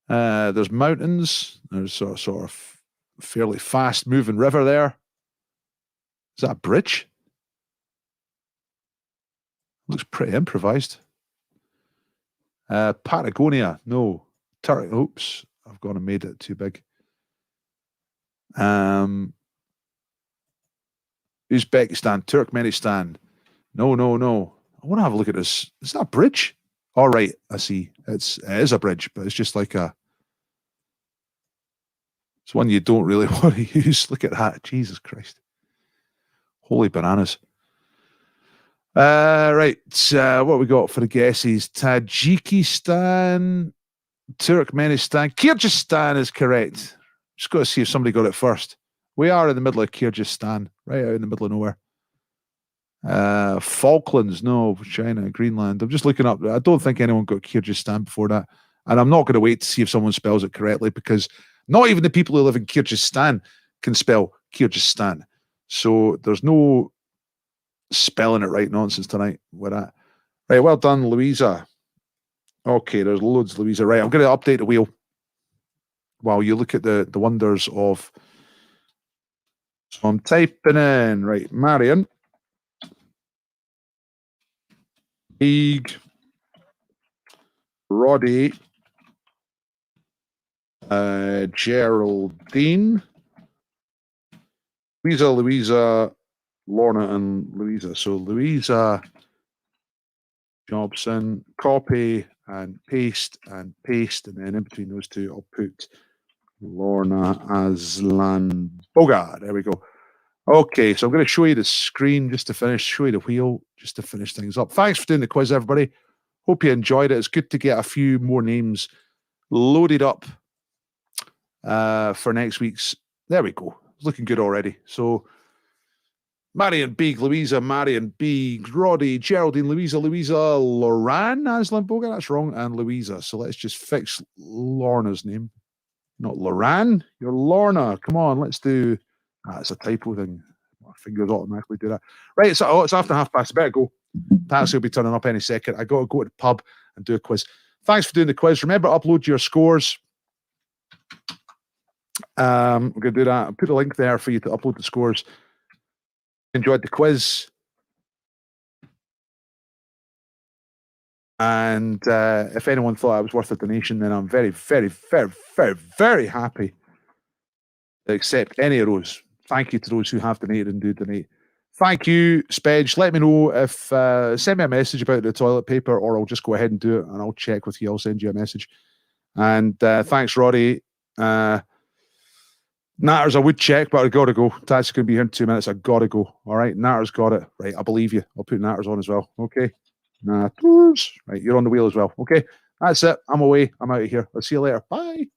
There's mountains. There's a sort of fairly fast-moving river there. Is that a bridge? Looks pretty improvised. Patagonia, no. Oops, I've gone and made it too big. Uzbekistan, Turkmenistan. No. I want to have a look at this. Is that a bridge? All right, I see. It is a bridge, but it's just like it's one you don't really want to use. Look at that. Jesus Christ. Holy bananas. Right. What we got for the guesses? Tajikistan, Turkmenistan. Kyrgyzstan is correct. Just got to see if somebody got it first. We are in the middle of Kyrgyzstan, right out in the middle of nowhere. Falklands, no. China, Greenland. I'm just looking up. I don't think anyone got Kyrgyzstan before that. And I'm not going to wait to see if someone spells it correctly, because not even the people who live in Kyrgyzstan can spell Kyrgyzstan. So there's no spelling it right nonsense tonight with that. Right, well done, Louisa. Okay, there's loads, Louisa. Right, I'm going to update the wheel while you look at the wonders of... So I'm typing in, right, Marion, Big, Roddy, Geraldine, Louisa, Lorna, and Louisa. So Louisa Jobson, copy and paste, and then in between those two, I'll put Lorna Aslan Boga. There we go. Okay, so I'm going to show you the screen just to finish, show you the wheel just to finish things up. Thanks for doing the quiz, everybody. Hope you enjoyed it. It's good to get a few more names loaded up for next week's. There we go. It's looking good already. So Marion Big, Louisa, Marion Big, Roddy, Geraldine, Louisa, Loran Aslan Boga. That's wrong. And Louisa. So let's just fix Lorna's name. Not Loran. You're Lorna. Come on, let's do... it's a typo thing. My fingers automatically do that. Right, so it's after 5:30. I better go. Patsy will be turning up any second. I got to go to the pub and do a quiz. Thanks for doing the quiz. Remember, upload your scores. I'm going to do that. I'll put a link there for you to upload the scores. Enjoyed the quiz. And if anyone thought I was worth a donation, then I'm very, very, very, very, very happy to accept any of those. Thank you to those who have donated and do donate. Thank you, Spedge. Let me know if... send me a message about the toilet paper, or I'll just go ahead and do it, and I'll check with you. I'll send you a message. And thanks, Roddy. Natters, I would check, but I've got to go. That's going to be here in 2 minutes. I've got to go. All right, Natters got it. Right, I believe you. I'll put Natters on as well. Okay. Natters. Right, you're on the wheel as well. Okay, that's it. I'm away. I'm out of here. I'll see you later. Bye.